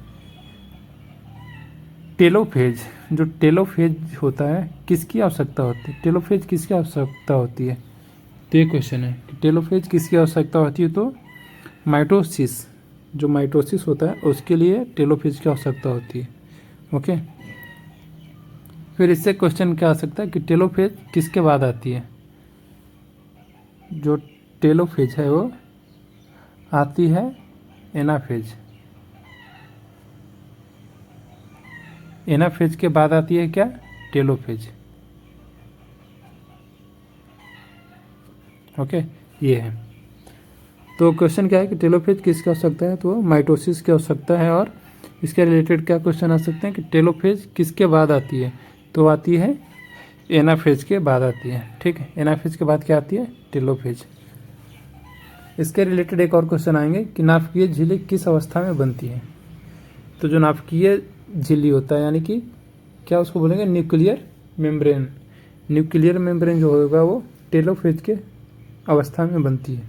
टेलोफेज, जो टेलोफेज होता है किसकी आवश्यकता होती है? टेलोफेज किसकी आवश्यकता होती है? तो ये क्वेश्चन है कि टेलोफेज किसकी आवश्यकता होती है? तो माइटोसिस, जो माइटोसिस होता है उसके लिए टेलोफेज की आवश्यकता होती है। ओके, फिर इससे क्वेश्चन क्या आ सकता है कि टेलोफेज किसके बाद आती है? जो टेलोफेज है वो आती है एनाफेज। एनाफेज के बाद आती है क्या? टेलोफेज। ओके, ये है। तो क्वेश्चन क्या है कि टेलोफेज किसकी आवश्यकता है? तो माइटोसिस की आवश्यकता है। और इसके रिलेटेड क्या क्वेश्चन आ सकते हैं कि टेलोफेज किसके बाद आती है? तो आती है एनाफेज के बाद आती है। ठीक है, एनाफेज के बाद क्या आती है? टेलोफेज। इसके रिलेटेड एक और क्वेश्चन आएंगे कि नाभिकीय झिल्ली किस अवस्था में बनती है? तो जो नाभिकीय झिल्ली होता है यानी कि क्या उसको बोलेंगे? Nuclear membrane. न्यूक्लियर मेम्ब्रेन जो होगा वो टेलोफेज के अवस्था में बनती है।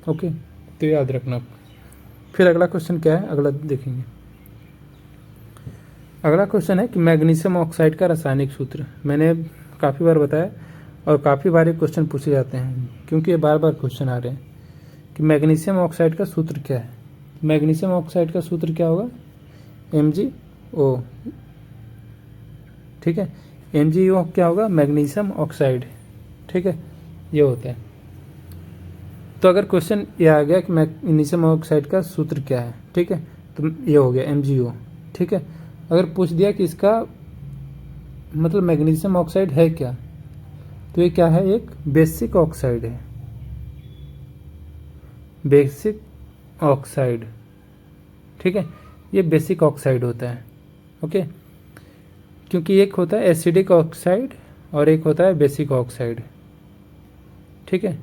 ओके, तो याद रखना। फिर अगला क्वेश्चन क्या है, अगला देखेंगे। अगला क्वेश्चन है कि मैग्नीशियम ऑक्साइड का रासायनिक सूत्र। मैंने काफ़ी बार बताया और काफ़ी बार ये क्वेश्चन पूछे जाते हैं क्योंकि ये बार बार क्वेश्चन आ रहे हैं कि मैग्नीशियम ऑक्साइड का सूत्र क्या है। मैग्नीशियम ऑक्साइड का सूत्र क्या होगा? MgO। ठीक है, MgO क्या होगा? Magnesium oxide. ठीक है, ये होता है। तो अगर क्वेश्चन ये आ गया कि मैग्नीशियम ऑक्साइड का सूत्र क्या है, ठीक है, तो ये हो गया MgO। ठीक है, अगर पूछ दिया कि इसका मतलब मैग्नीशियम ऑक्साइड है क्या, तो ये क्या है? एक बेसिक ऑक्साइड है। Basic oxide. ठीक है, ये बेसिक ऑक्साइड होता है। ओके, क्योंकि एक होता है एसिडिक ऑक्साइड और एक होता है बेसिक ऑक्साइड। ठीक है,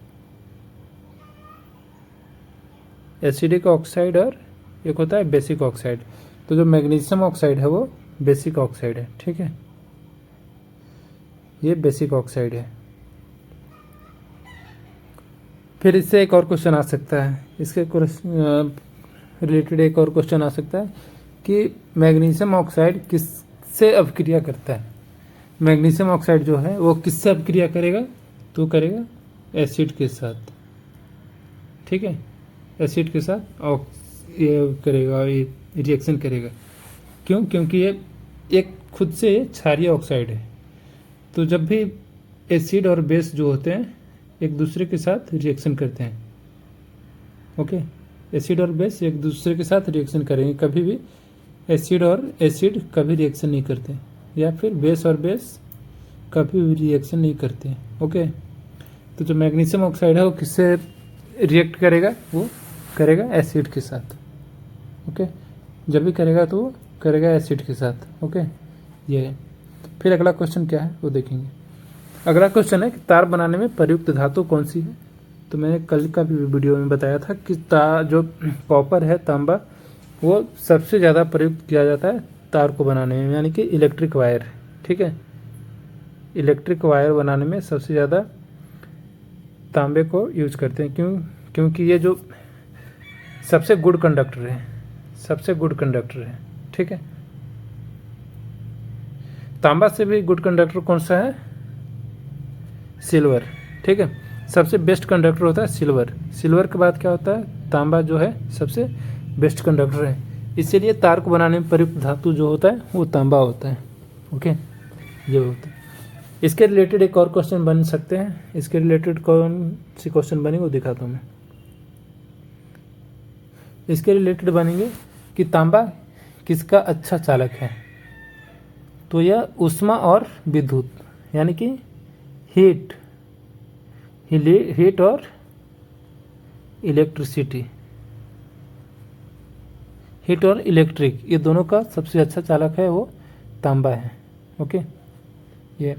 एसिडिक ऑक्साइड और एक होता है बेसिक ऑक्साइड। तो जो मैग्नीशियम ऑक्साइड है वो बेसिक ऑक्साइड है। ठीक है, ये बेसिक ऑक्साइड है। फिर इससे एक और क्वेश्चन आ सकता है, इसके रिलेटेड एक और क्वेश्चन आ सकता है कि मैग्नीशियम ऑक्साइड किससे अभिक्रिया करता है? मैग्नीशियम ऑक्साइड जो है वो किससे अभिक्रिया करेगा? तो करेगा एसिड के साथ। ठीक है, एसिड के साथ ये करेगा, ये रिएक्शन करेगा। क्यों? क्योंकि ये एक खुद से क्षारीय ऑक्साइड है। तो जब भी एसिड और बेस जो होते हैं एक दूसरे के साथ रिएक्शन करते हैं। ओके, एसिड और बेस एक दूसरे के साथ रिएक्शन करेंगे। कभी भी एसिड और एसिड कभी रिएक्शन नहीं करते, या फिर बेस और बेस कभी भी रिएक्शन नहीं करते। ओके, तो जो मैग्नीशियम ऑक्साइड है वो किससे रिएक्ट करेगा? वो करेगा एसिड के साथ। ओके, जब भी करेगा तो वो करेगा एसिड के साथ। ओके, ये है। फिर अगला क्वेश्चन क्या है वो देखेंगे। अगला क्वेश्चन है कि तार बनाने में प्रयुक्त धातु कौन सी है? तो मैंने कल का भी वीडियो में बताया था कि जो कॉपर है, तांबा, वो सबसे ज़्यादा प्रयुक्त किया जाता है तार को बनाने में, यानी कि इलेक्ट्रिक वायर। ठीक है, इलेक्ट्रिक वायर बनाने में सबसे ज़्यादा तांबे को यूज करते हैं। क्यों? क्योंकि ये जो सबसे गुड कंडक्टर है, सबसे गुड कंडक्टर है। ठीक है, तांबा से भी गुड कंडक्टर कौन सा है? सिल्वर। ठीक है, सबसे बेस्ट कंडक्टर होता है सिल्वर। सिल्वर के बाद क्या होता है? तांबा जो है सबसे बेस्ट कंडक्टर है। इसीलिए तार को बनाने में प्रयुक्त धातु जो होता है वो तांबा होता है। ओके, ये होता है। इसके रिलेटेड एक और क्वेश्चन बन सकते हैं। इसके रिलेटेड कौन सी क्वेश्चन बनेंगे वो दिखाता हूँ मैं। इसके रिलेटेड बनेंगे कि तांबा किसका अच्छा चालक है? तो यह ऊष्मा और विद्युत, यानी कि हीट और इलेक्ट्रिसिटी, हीट और इलेक्ट्रिक, ये दोनों का सबसे अच्छा चालक है वो तांबा है। ओके, ये।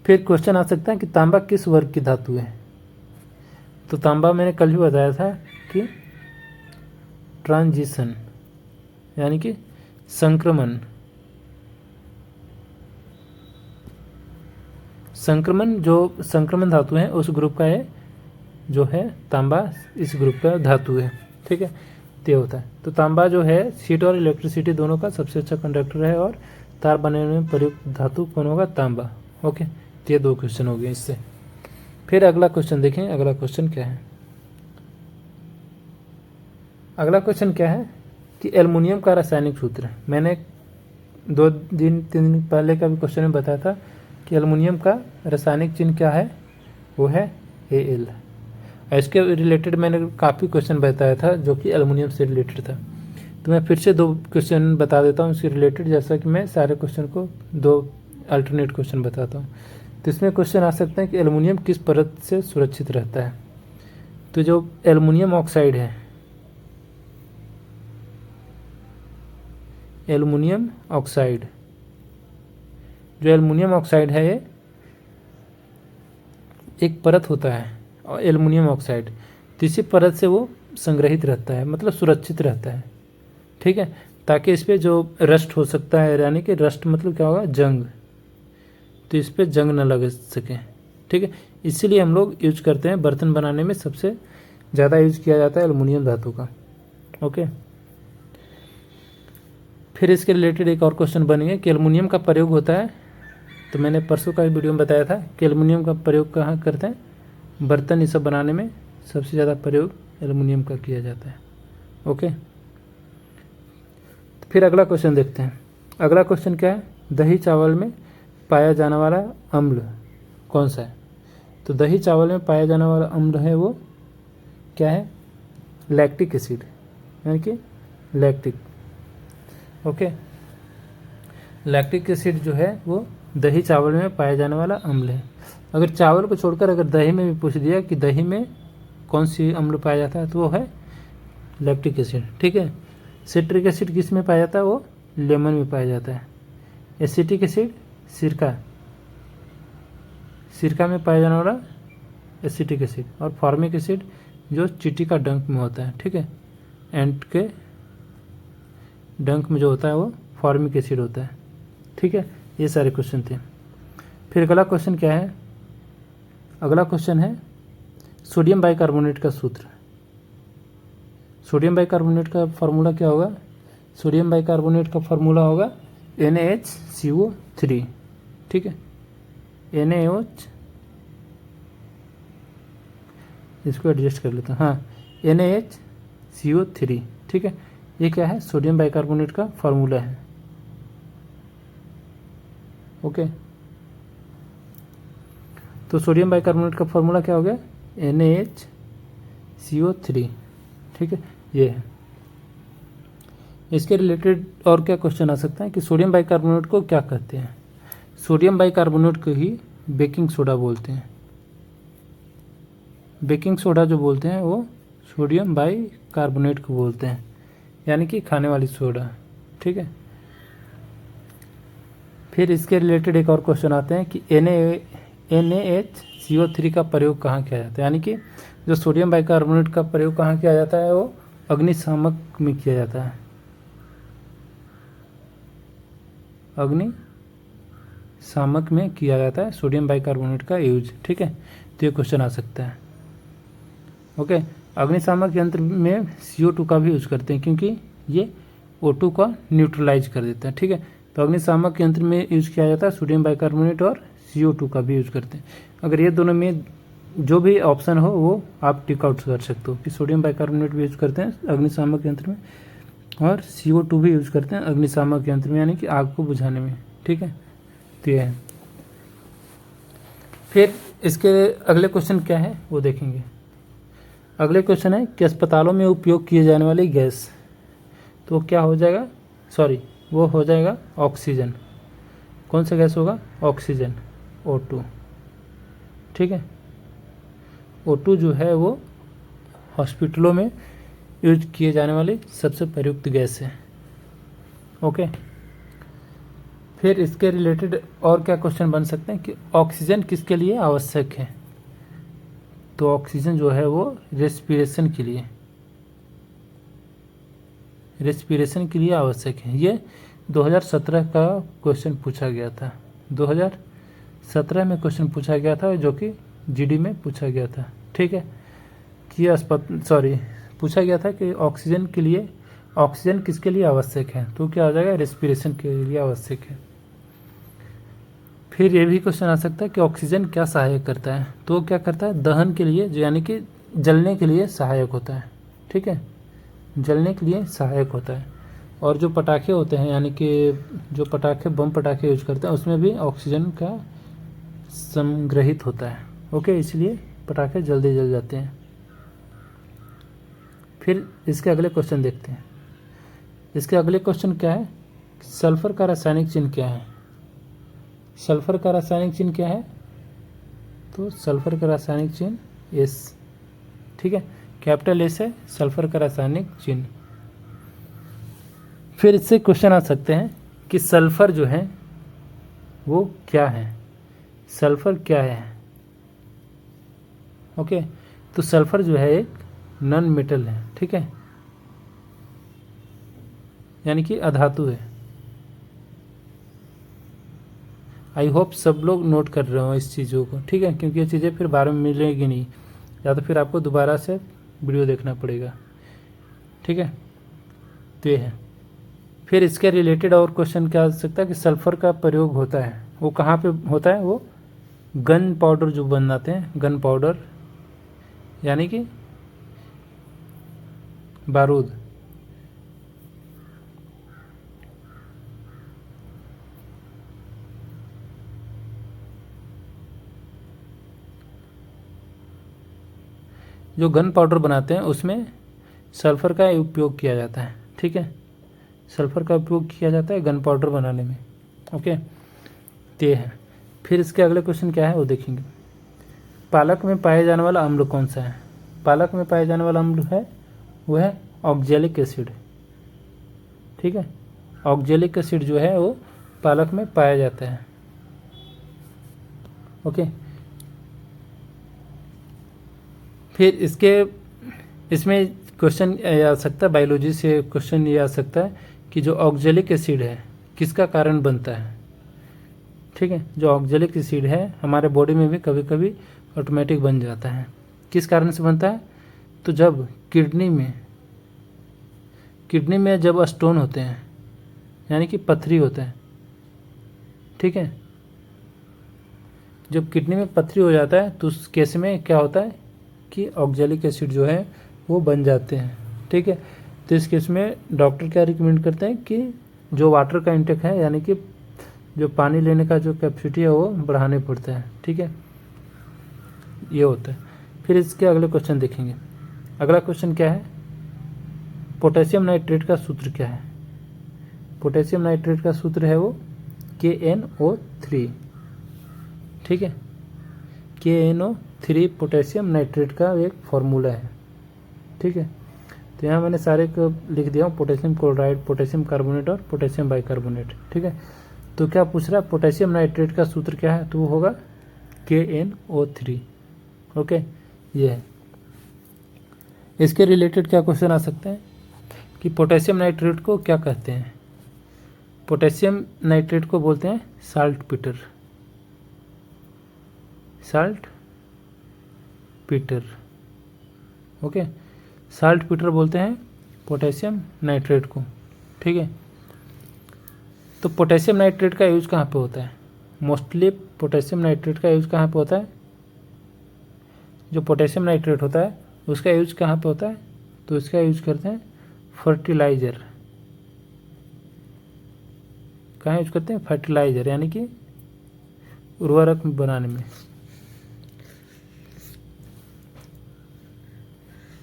फिर क्वेश्चन आ सकता है कि तांबा किस वर्ग की धातु है? तो तांबा मैंने कल भी बताया था कि ट्रांजिशन, यानी कि संक्रमण जो संक्रमण धातु है उस ग्रुप का है जो है तांबा, इस ग्रुप का धातु है। ठीक है, ते होता है। तो तांबा जो है हीट और इलेक्ट्रिसिटी दोनों का सबसे अच्छा कंडक्टर है और तार बनाने में प्रयुक्त धातु कौन होगा? तांबा। ओके, तो ये 2 क्वेश्चन हो गए इससे। फिर अगला क्वेश्चन देखें, अगला क्वेश्चन क्या है। अगला क्वेश्चन क्या है कि एल्युमिनियम का रासायनिक सूत्र। मैंने 2-3 दिन पहले का भी क्वेश्चन में बताया था कि एल्युमिनियम का रासायनिक चिन्ह क्या है, वो है Al। इसके रिलेटेड मैंने काफ़ी क्वेश्चन बताया था जो कि एल्युमिनियम से रिलेटेड था। तो मैं फिर से 2 क्वेश्चन बता देता हूँ इसके रिलेटेड, जैसा कि मैं सारे क्वेश्चन को 2 अल्टरनेट क्वेश्चन बताता हूँ। तो इसमें क्वेश्चन आ सकते हैं कि एल्युमिनियम किस परत से सुरक्षित रहता है। तो जो एल्युमिनियम ऑक्साइड है, एल्युमिनियम ऑक्साइड, जो एल्युमिनियम ऑक्साइड है ये एक परत होता है और एल्युमिनियम ऑक्साइड तीसरी परत से वो संग्रहित रहता है, मतलब सुरक्षित रहता है। ठीक है, ताकि इस पर जो रस्ट हो सकता है, यानी कि रस्ट मतलब क्या होगा? जंग, तो इस पर जंग न लग सके। ठीक है, इसीलिए हम लोग यूज करते हैं, बर्तन बनाने में सबसे ज़्यादा यूज किया जाता है एल्युमिनियम धातु का। ओके, फिर इसके रिलेटेड एक और क्वेश्चन बनेंगे कि एल्युमिनियम का प्रयोग होता है। तो मैंने परसों का वीडियो में बताया था कि एल्युमिनियम का प्रयोग कहाँ करते हैं? बर्तन ये सब बनाने में सबसे ज़्यादा प्रयोग एल्युमिनियम का किया जाता है। ओके, फिर अगला क्वेश्चन देखते हैं। अगला क्वेश्चन क्या है? दही चावल में पाया जाने वाला अम्ल कौन सा है? तो दही चावल में पाया जाने वाला अम्ल है वो क्या है? लैक्टिक एसिड, यानी कि लैक्टिक। ओके, लैक्टिक एसिड जो है वो दही चावल में पाया जाने वाला अम्ल है। अगर चावल को छोड़कर अगर दही में भी पूछ दिया कि दही में कौन सी अम्ल पाया जाता है, तो वो है लैक्टिक एसिड। ठीक है, सिट्रिक एसिड किस में पाया जाता है? वो लेमन में पाया जाता है। एसिटिक एसिड सिरका, सिरका में पाया जाने वाला एसिटिक एसिड। और फॉर्मिक एसिड जो चींटी का डंक में होता है। ठीक है, एंट के डंक में जो होता है वो फॉर्मिक एसिड होता है। ठीक है, ये सारे क्वेश्चन थे। फिर अगला क्वेश्चन क्या है? अगला क्वेश्चन है सोडियम बाइकार्बोनेट का सूत्र। सोडियम बाइकार्बोनेट का फार्मूला क्या होगा? सोडियम बाइकार्बोनेट का फार्मूला होगा NaHCO3। ठीक है, NaOH, इसको एडजस्ट कर लेता हूँ। हाँ, NaHCO3। ठीक है, ये क्या है? सोडियम बाइकार्बोनेट का फार्मूला है। ओके, तो सोडियम बाइकार्बोनेट का फार्मूला क्या हो गया? NaHCO3। ठीक है, ये है। इसके रिलेटेड और क्या क्वेश्चन आ सकता है कि सोडियम बाइकार्बोनेट को क्या कहते हैं? सोडियम बाइकार्बोनेट को ही बेकिंग सोडा बोलते हैं। बेकिंग सोडा जो बोलते हैं वो सोडियम बाइकार्बोनेट को बोलते हैं, यानी कि खाने वाली सोडा। ठीक है, फिर इसके रिलेटेड एक और क्वेश्चन आते हैं कि NaHCO3 का प्रयोग कहाँ किया जाता है? यानी कि जो सोडियम बाइकार्बोनेट का प्रयोग कहाँ किया जाता है? वो अग्निशामक में किया जाता है। अग्निशामक में किया जाता है सोडियम बाइकार्बोनेट का यूज। ठीक है, तो ये क्वेश्चन आ सकता है। ओके, अग्निशामक यंत्र में CO2 का भी यूज करते हैं क्योंकि ये O2 का न्यूट्रलाइज कर देता है। ठीक है, तो अग्निशामक यंत्र में यूज किया जाता है सोडियम बाइकार्बोनेट और CO2 का भी यूज करते हैं। अगर ये दोनों में जो भी ऑप्शन हो वो आप टिक आउट कर सकते हो कि सोडियम बाइकार्बोनेट भी यूज करते हैं अग्निशामक यंत्र में और CO2 भी यूज करते हैं अग्निशामक यंत्र में, यानी कि आग को बुझाने में। ठीक है, तो ये है। फिर इसके अगले क्वेश्चन क्या है वो देखेंगे। अगले क्वेश्चन है कि अस्पतालों में उपयोग किए जाने वाली गैस, तो क्या हो जाएगा? वो हो जाएगा ऑक्सीजन। कौन सा गैस होगा? Oxygen, O2। ठीक है, O2 जो है वो हॉस्पिटलों में यूज किए जाने वाली सबसे प्रयुक्त गैस है। ओके, फिर इसके रिलेटेड और क्या क्वेश्चन बन सकते हैं कि ऑक्सीजन किसके लिए आवश्यक है? तो ऑक्सीजन जो है वो रेस्पिरेशन के लिए आवश्यक है। ये 2017 का क्वेश्चन पूछा गया था। 2017 में क्वेश्चन पूछा गया था जो कि GD में पूछा गया था। ठीक है, कि पूछा गया था कि ऑक्सीजन किसके लिए आवश्यक है, तो क्या हो जाएगा, रेस्पिरेशन के लिए आवश्यक है। फिर ये भी क्वेश्चन आ सकता है कि ऑक्सीजन क्या सहायक करता है, तो क्या करता है, दहन के लिए, जो यानी कि जलने के लिए सहायक होता है। ठीक है, जलने के लिए सहायक होता है। और जो पटाखे होते हैं, यानी कि जो बम पटाखे यूज करते हैं, उसमें भी ऑक्सीजन का संग्रहित होता है। ओके, इसलिए पटाखे जल्दी जल जाते हैं। फिर इसके अगले क्वेश्चन देखते हैं। इसके अगले क्वेश्चन क्या है, सल्फर का रासायनिक चिन्ह क्या है। सल्फर का रासायनिक चिन्ह क्या है, तो सल्फर का रासायनिक चिन्ह एस। ठीक है, कैपिटल एस है सल्फर का रासायनिक चिन्ह। फिर इससे क्वेश्चन आ सकते हैं कि सल्फर जो है वो क्या है, सल्फर क्या है। ओके, तो सल्फर जो है एक नॉन मेटल है। ठीक है, यानी कि अधातु है। आई होप सब लोग नोट कर रहे हो इस चीज़ों को। ठीक है, क्योंकि ये चीज़ें फिर बाद में मिलेगी नहीं, या तो फिर आपको दोबारा से वीडियो देखना पड़ेगा। ठीक है, तो ये है। फिर इसके रिलेटेड और क्वेश्चन क्या आ सकता है कि सल्फर का प्रयोग होता है, वो कहाँ पे होता है, वो गन पाउडर जो बनाते हैं, गन पाउडर यानी कि बारूद। जो गन पाउडर बनाते हैं उसमें सल्फ़र का उपयोग किया जाता है। ठीक है, सल्फ़र का उपयोग किया जाता है गन पाउडर बनाने में। ओके, तो ये है। फिर इसके अगले क्वेश्चन क्या है वो देखेंगे। पालक में पाए जाने वाला अम्ल कौन सा है। पालक में पाए जाने वाला अम्ल है वो है ऑक्जेलिक एसिड। ठीक है, ऑक्जेलिक एसिड जो है वो पालक में पाया जाता है। ओके, फिर इसमें क्वेश्चन आ सकता है, बायोलॉजी से क्वेश्चन ये आ सकता है कि जो ऑक्जेलिक एसिड है किसका कारण बनता है। ठीक है, जो ऑक्जेलिक एसिड है हमारे बॉडी में भी कभी कभी ऑटोमेटिक बन जाता है। किस कारण से बनता है, तो जब किडनी में जब स्टोन होते हैं, यानी कि पथरी होता है। ठीक है, जब किडनी में पथरी हो जाता है तो उस केस में क्या होता है कि ऑक्जेलिक एसिड जो है वो बन जाते हैं। ठीक है, तो इस केस में डॉक्टर क्या रिकमेंड करते हैं कि जो वाटर का इंटेक है, यानी कि जो पानी लेने का जो कैपेसिटी है वो बढ़ाने पड़ता है। ठीक है, ये होता है। फिर इसके अगले क्वेश्चन देखेंगे। अगला क्वेश्चन क्या है, पोटेशियम नाइट्रेट का सूत्र क्या है। पोटेशियम नाइट्रेट का सूत्र है वो KNO3। ठीक है, KNO3 पोटेशियम नाइट्रेट का एक फार्मूला है। ठीक है, तो यहाँ मैंने सारे को लिख दिया हूँ, पोटेशियम क्लोराइड, पोटेशियम कार्बोनेट और पोटेशियम बाइकार्बोनेट। ठीक है, तो क्या पूछ रहा है, पोटेशियम नाइट्रेट का सूत्र क्या है, तो वो होगा KNO3। ओके, ये है। इसके रिलेटेड क्या क्वेश्चन आ सकते हैं कि पोटेशियम नाइट्रेट को क्या कहते हैं। पोटेशियम नाइट्रेट को बोलते हैं salt Peter. Salt Peter. Okay, salt Peter बोलते हैं पोटेशियम नाइट्रेट को। ठीक है, तो पोटेशियम नाइट्रेट का यूज कहाँ पे होता है, मोस्टली पोटेशियम नाइट्रेट का यूज कहाँ पे होता है, जो पोटेशियम नाइट्रेट होता है उसका यूज कहाँ पे होता है, तो इसका यूज करते हैं फर्टिलाइज़र। कहाँ यूज करते हैं, फर्टिलाइज़र, यानी कि उर्वरक बनाने में।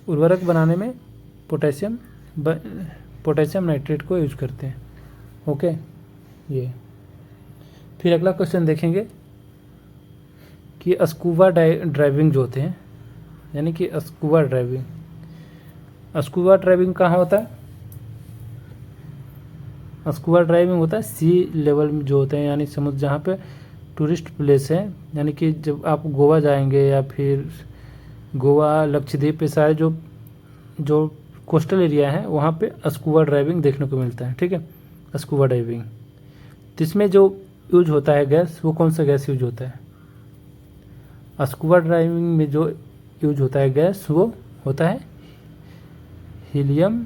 उर्वरक बनाने में पोटेशियम नाइट्रेट को यूज करते हैं। ओके, ये। फिर अगला क्वेश्चन देखेंगे कि स्कूबा ड्राइविंग जो होते हैं, यानी कि स्कूबा ड्राइविंग कहाँ होता है। स्कूबा ड्राइविंग होता है सी लेवल में जो होते हैं, यानी समुद्र जहाँ पे टूरिस्ट प्लेस है, यानी कि जब आप गोवा जाएंगे या फिर गोवा, लक्षद्वीप पे सारे जो कोस्टल एरिया है वहाँ पे स्कूबा ड्राइविंग देखने को मिलता है। ठीक है, स्कूबा डाइविंग, तो इसमें जो यूज होता है गैस, वो कौन सा गैस यूज होता है। स्कूबा ड्राइविंग में जो यूज होता है गैस वो होता है हीलियम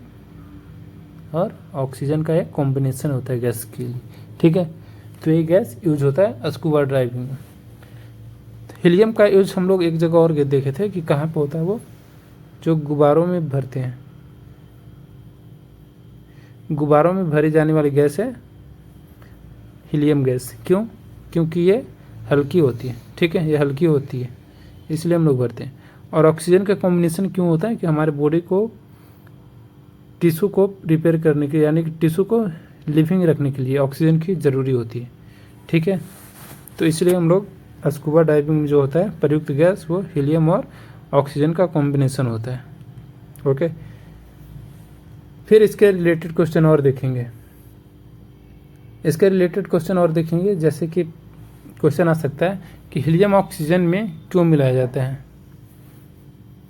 और ऑक्सीजन का एक कॉम्बिनेशन होता है गैस के लिए, ठीक है। तो ये गैस यूज होता है स्कूबा ड्राइविंग में। हीलियम का यूज हम लोग एक जगह और देखे थे कि कहाँ पे होता है, वो जो गुब्बारों में भरते हैं, गुब्बारों में भरी जाने वाली गैस है हीलियम गैस। क्यों? क्योंकि ये हल्की होती है, ठीक है, ये हल्की होती है इसलिए हम लोग भरते हैं। और ऑक्सीजन का कॉम्बिनेशन क्यों होता है कि हमारे बॉडी को टिश्यू को रिपेयर करने के, यानी कि टिश्यू को लिविंग रखने के लिए ऑक्सीजन की ज़रूरी होती है, ठीक है। तो इसलिए हम लोग स्कूबा डाइविंग में जो होता है प्रयुक्त गैस वो हीलियम और ऑक्सीजन का कॉम्बिनेशन होता है, ओके। फिर इसके रिलेटेड क्वेश्चन और देखेंगे, जैसे कि क्वेश्चन आ सकता है कि हीलियम ऑक्सीजन में क्यों मिलाया जाता है।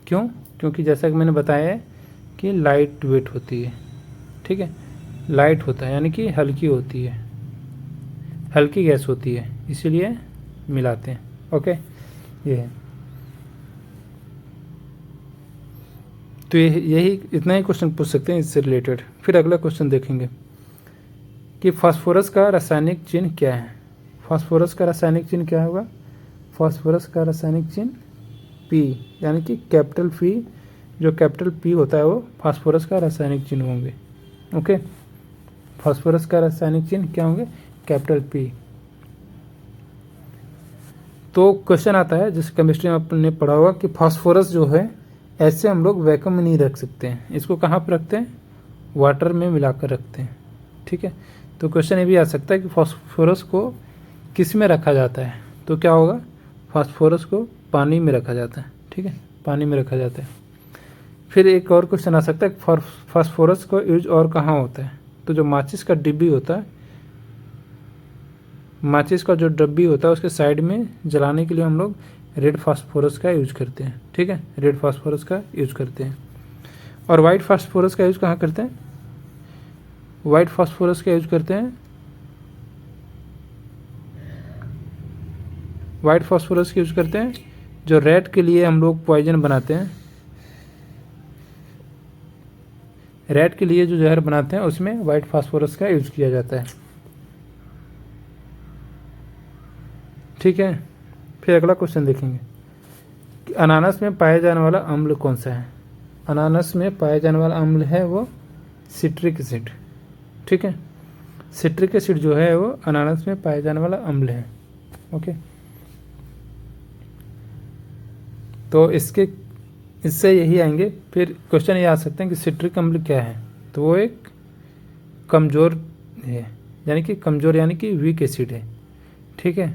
क्यों? क्योंकि जैसा कि मैंने बताया है कि लाइट वेट होती है, ठीक है, लाइट होता है यानी कि हल्की होती है, हल्की गैस होती है, इसीलिए मिलाते हैं, ओके। ये है, तो यही इतना ही क्वेश्चन पूछ सकते हैं इससे रिलेटेड। फिर अगला क्वेश्चन देखेंगे कि फास्फोरस का रासायनिक चिन्ह क्या है। फास्फोरस का रासायनिक चिन्ह क्या होगा? फास्फोरस का रासायनिक चिन्ह पी, यानी कि कैपिटल पी, जो कैपिटल पी होता है वो फास्फोरस का रासायनिक चिन्ह होंगे, ओके। फास्फोरस का रासायनिक चिन्ह क्या होंगे? Capital P. तो क्वेश्चन आता है जैसे केमिस्ट्री में आपने पढ़ा होगा कि फास्फोरस जो है ऐसे हम लोग वैक्यूम में नहीं रख सकते हैं, इसको कहाँ पर रखते हैं? वाटर में मिलाकर रखते हैं, ठीक है। तो क्वेश्चन ये भी आ सकता है कि फास्फोरस को किस में रखा जाता है, तो क्या होगा? फास्फोरस को पानी में रखा जाता है, ठीक है, पानी में रखा जाता है। फिर एक और क्वेश्चन आ सकता है कि फास्फोरस का यूज और कहाँ होता है, तो जो माचिस का डिब्बी होता है, माचिस का जो डब्बी होता है उसके साइड में जलाने के लिए हम लोग रेड फास्फोरस का यूज करते हैं, ठीक है, रेड फास्फोरस का यूज करते हैं। और वाइट फास्फोरस का यूज कहाँ करते हैं? वाइट फास्फोरस का यूज करते हैं, वाइट फास्फोरस का यूज करते हैं जो रैट के लिए हम लोग पॉइजन बनाते हैं, रैट के लिए जो जहर बनाते हैं उसमें वाइट फास्फोरस का यूज किया जाता है, ठीक है। फिर अगला क्वेश्चन देखेंगे कि अनानास में पाया जाने वाला अम्ल कौन सा है। अनानास में पाया जाने वाला अम्ल है वो सिट्रिक एसिड, ठीक है। सिट्रिक एसिड जो है वो अनानास में पाया जाने वाला अम्ल है, ओके। तो इससे यही आएंगे। फिर क्वेश्चन ये आ सकते हैं कि सिट्रिक अम्ल क्या है, तो वो एक कमज़ोर है, यानी कि कमज़ोर यानी कि वीक एसिड है, ठीक है।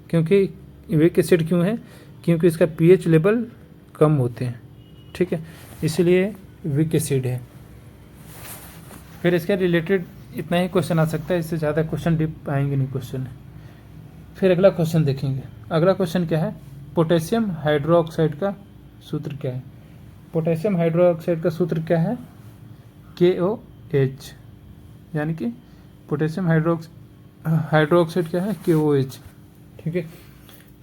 क्योंकि वीक एसिड क्यों है? क्योंकि इसका पीएच लेवल कम होते हैं, ठीक है, इसलिए वीक एसिड है। फिर इसके रिलेटेड इतना ही क्वेश्चन आ सकता है, इससे ज़्यादा क्वेश्चन डीप आएंगे नहीं क्वेश्चन। फिर अगला क्वेश्चन देखेंगे। अगला क्वेश्चन क्या है? पोटेशियम हाइड्रोक्साइड का सूत्र क्या है। पोटेशियम हाइड्रोक्साइड का सूत्र क्या है? KOH, यानी कि पोटेशियम हाइड्रोक्साइड क्या है? KOH, ठीक है।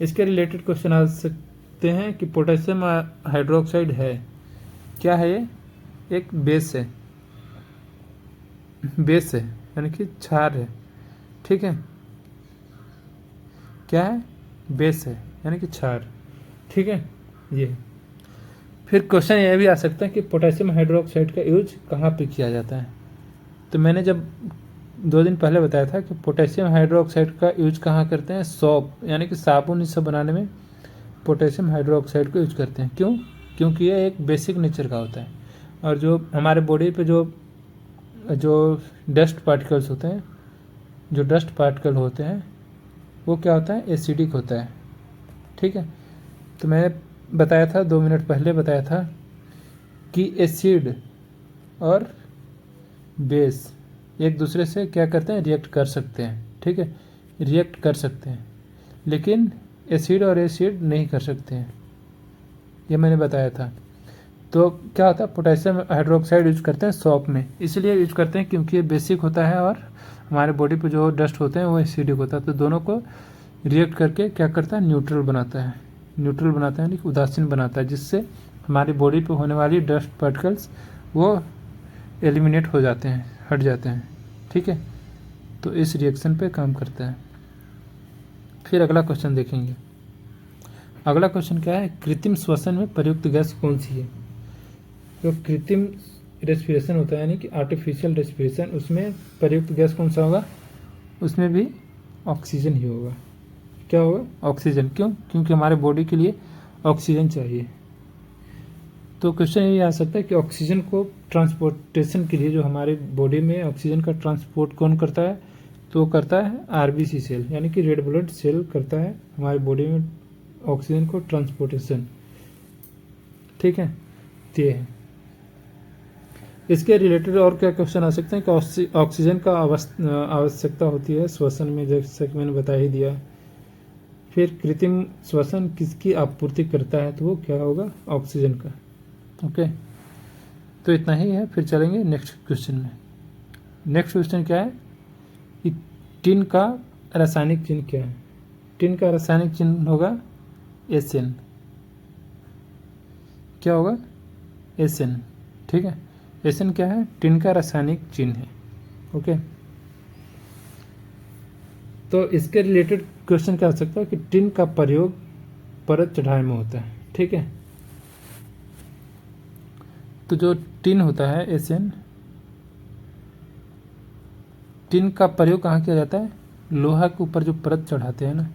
इसके रिलेटेड क्वेश्चन आ सकते हैं कि पोटेशियम हाइड्रोक्साइड है क्या है? ये एक बेस है, बेस है यानी कि क्षार है, ठीक है। क्या है? बेस है यानी कि क्षार, ठीक है। ये फिर क्वेश्चन ये भी आ सकता है कि पोटेशियम हाइड्रोक्साइड का यूज कहाँ पे किया जाता है। तो मैंने जब 2 दिन पहले बताया था कि पोटेशियम हाइड्रोक्साइड का यूज कहाँ करते हैं? सॉप यानी कि साबुन ये सब बनाने में पोटेशियम हाइड्रोक्साइड को यूज करते हैं। क्यों? क्योंकि ये एक बेसिक नेचर का होता है, और जो हमारे बॉडी पे जो डस्ट पार्टिकल्स होते हैं, जो डस्ट पार्टिकल होते हैं वो क्या होता है? एसिडिक होता है, ठीक है। तो मैंने बताया था 2 मिनट पहले बताया था कि एसिड और बेस एक दूसरे से क्या करते हैं? रिएक्ट कर सकते हैं, ठीक है, रिएक्ट कर सकते हैं, लेकिन एसिड और एसिड नहीं कर सकते हैं, ये मैंने बताया था। तो क्या होता है? पोटेशियम हाइड्रोक्साइड यूज करते हैं सॉप में, इसलिए यूज करते हैं क्योंकि ये बेसिक होता है और हमारे बॉडी पे जो डस्ट होते हैं वो एसिडिक होता है। तो दोनों को रिएक्ट करके क्या करता है? न्यूट्रल बनाता है, न्यूट्रल बनाता है यानी कि उदासीन बनाता है, जिससे हमारी बॉडी पे होने वाली डस्ट पार्टिकल्स वो एलिमिनेट हो जाते हैं, हट जाते हैं, ठीक है। तो इस रिएक्शन पे काम करता है। फिर अगला क्वेश्चन देखेंगे। अगला क्वेश्चन क्या है, कृत्रिम श्वसन में प्रयुक्त गैस कौन सी है। जो कृत्रिम रेस्पिरेशन होता है यानी कि आर्टिफिशियल रेस्पिरेशन, उसमें प्रयुक्त गैस कौन सा होगा, उसमें भी ऑक्सीजन ही होगा। क्या होगा, ऑक्सीजन। क्यों, क्योंकि हमारे बॉडी के लिए ऑक्सीजन चाहिए। तो क्वेश्चन ये आ सकता है कि ऑक्सीजन को ट्रांसपोर्टेशन के लिए जो हमारे बॉडी में ऑक्सीजन का ट्रांसपोर्ट कौन करता है, तो करता है आरबीसी सेल यानी कि रेड ब्लड सेल करता है हमारे बॉडी में ऑक्सीजन को ट्रांसपोर्टेशन, ठीक है। ये है। इसके रिलेटेड और क्या क्वेश्चन आ सकते हैं कि ऑक्सीजन का आवश्यकता होती है श्वसन में, जैसे कि मैंने बता ही दिया। फिर कृत्रिम श्वसन किसकी आपूर्ति करता है, तो वो क्या होगा, ऑक्सीजन का। ओके, तो इतना ही है। फिर चलेंगे नेक्स्ट क्वेश्चन में। नेक्स्ट क्वेश्चन क्या है कि टिन का रासायनिक चिन्ह क्या है। टिन का रासायनिक चिन्ह होगा SN। क्या होगा, SN, ठीक है। SN क्या है, टिन का रासायनिक चिन्ह है। ओके, तो इसके रिलेटेड क्वेश्चन क्या हो सकता है कि टिन का प्रयोग परत चढ़ाई में होता है, ठीक है। तो जो टिन होता है SN, टिन का प्रयोग कहाँ किया जाता है, लोहा के ऊपर जो परत चढ़ाते हैं ना,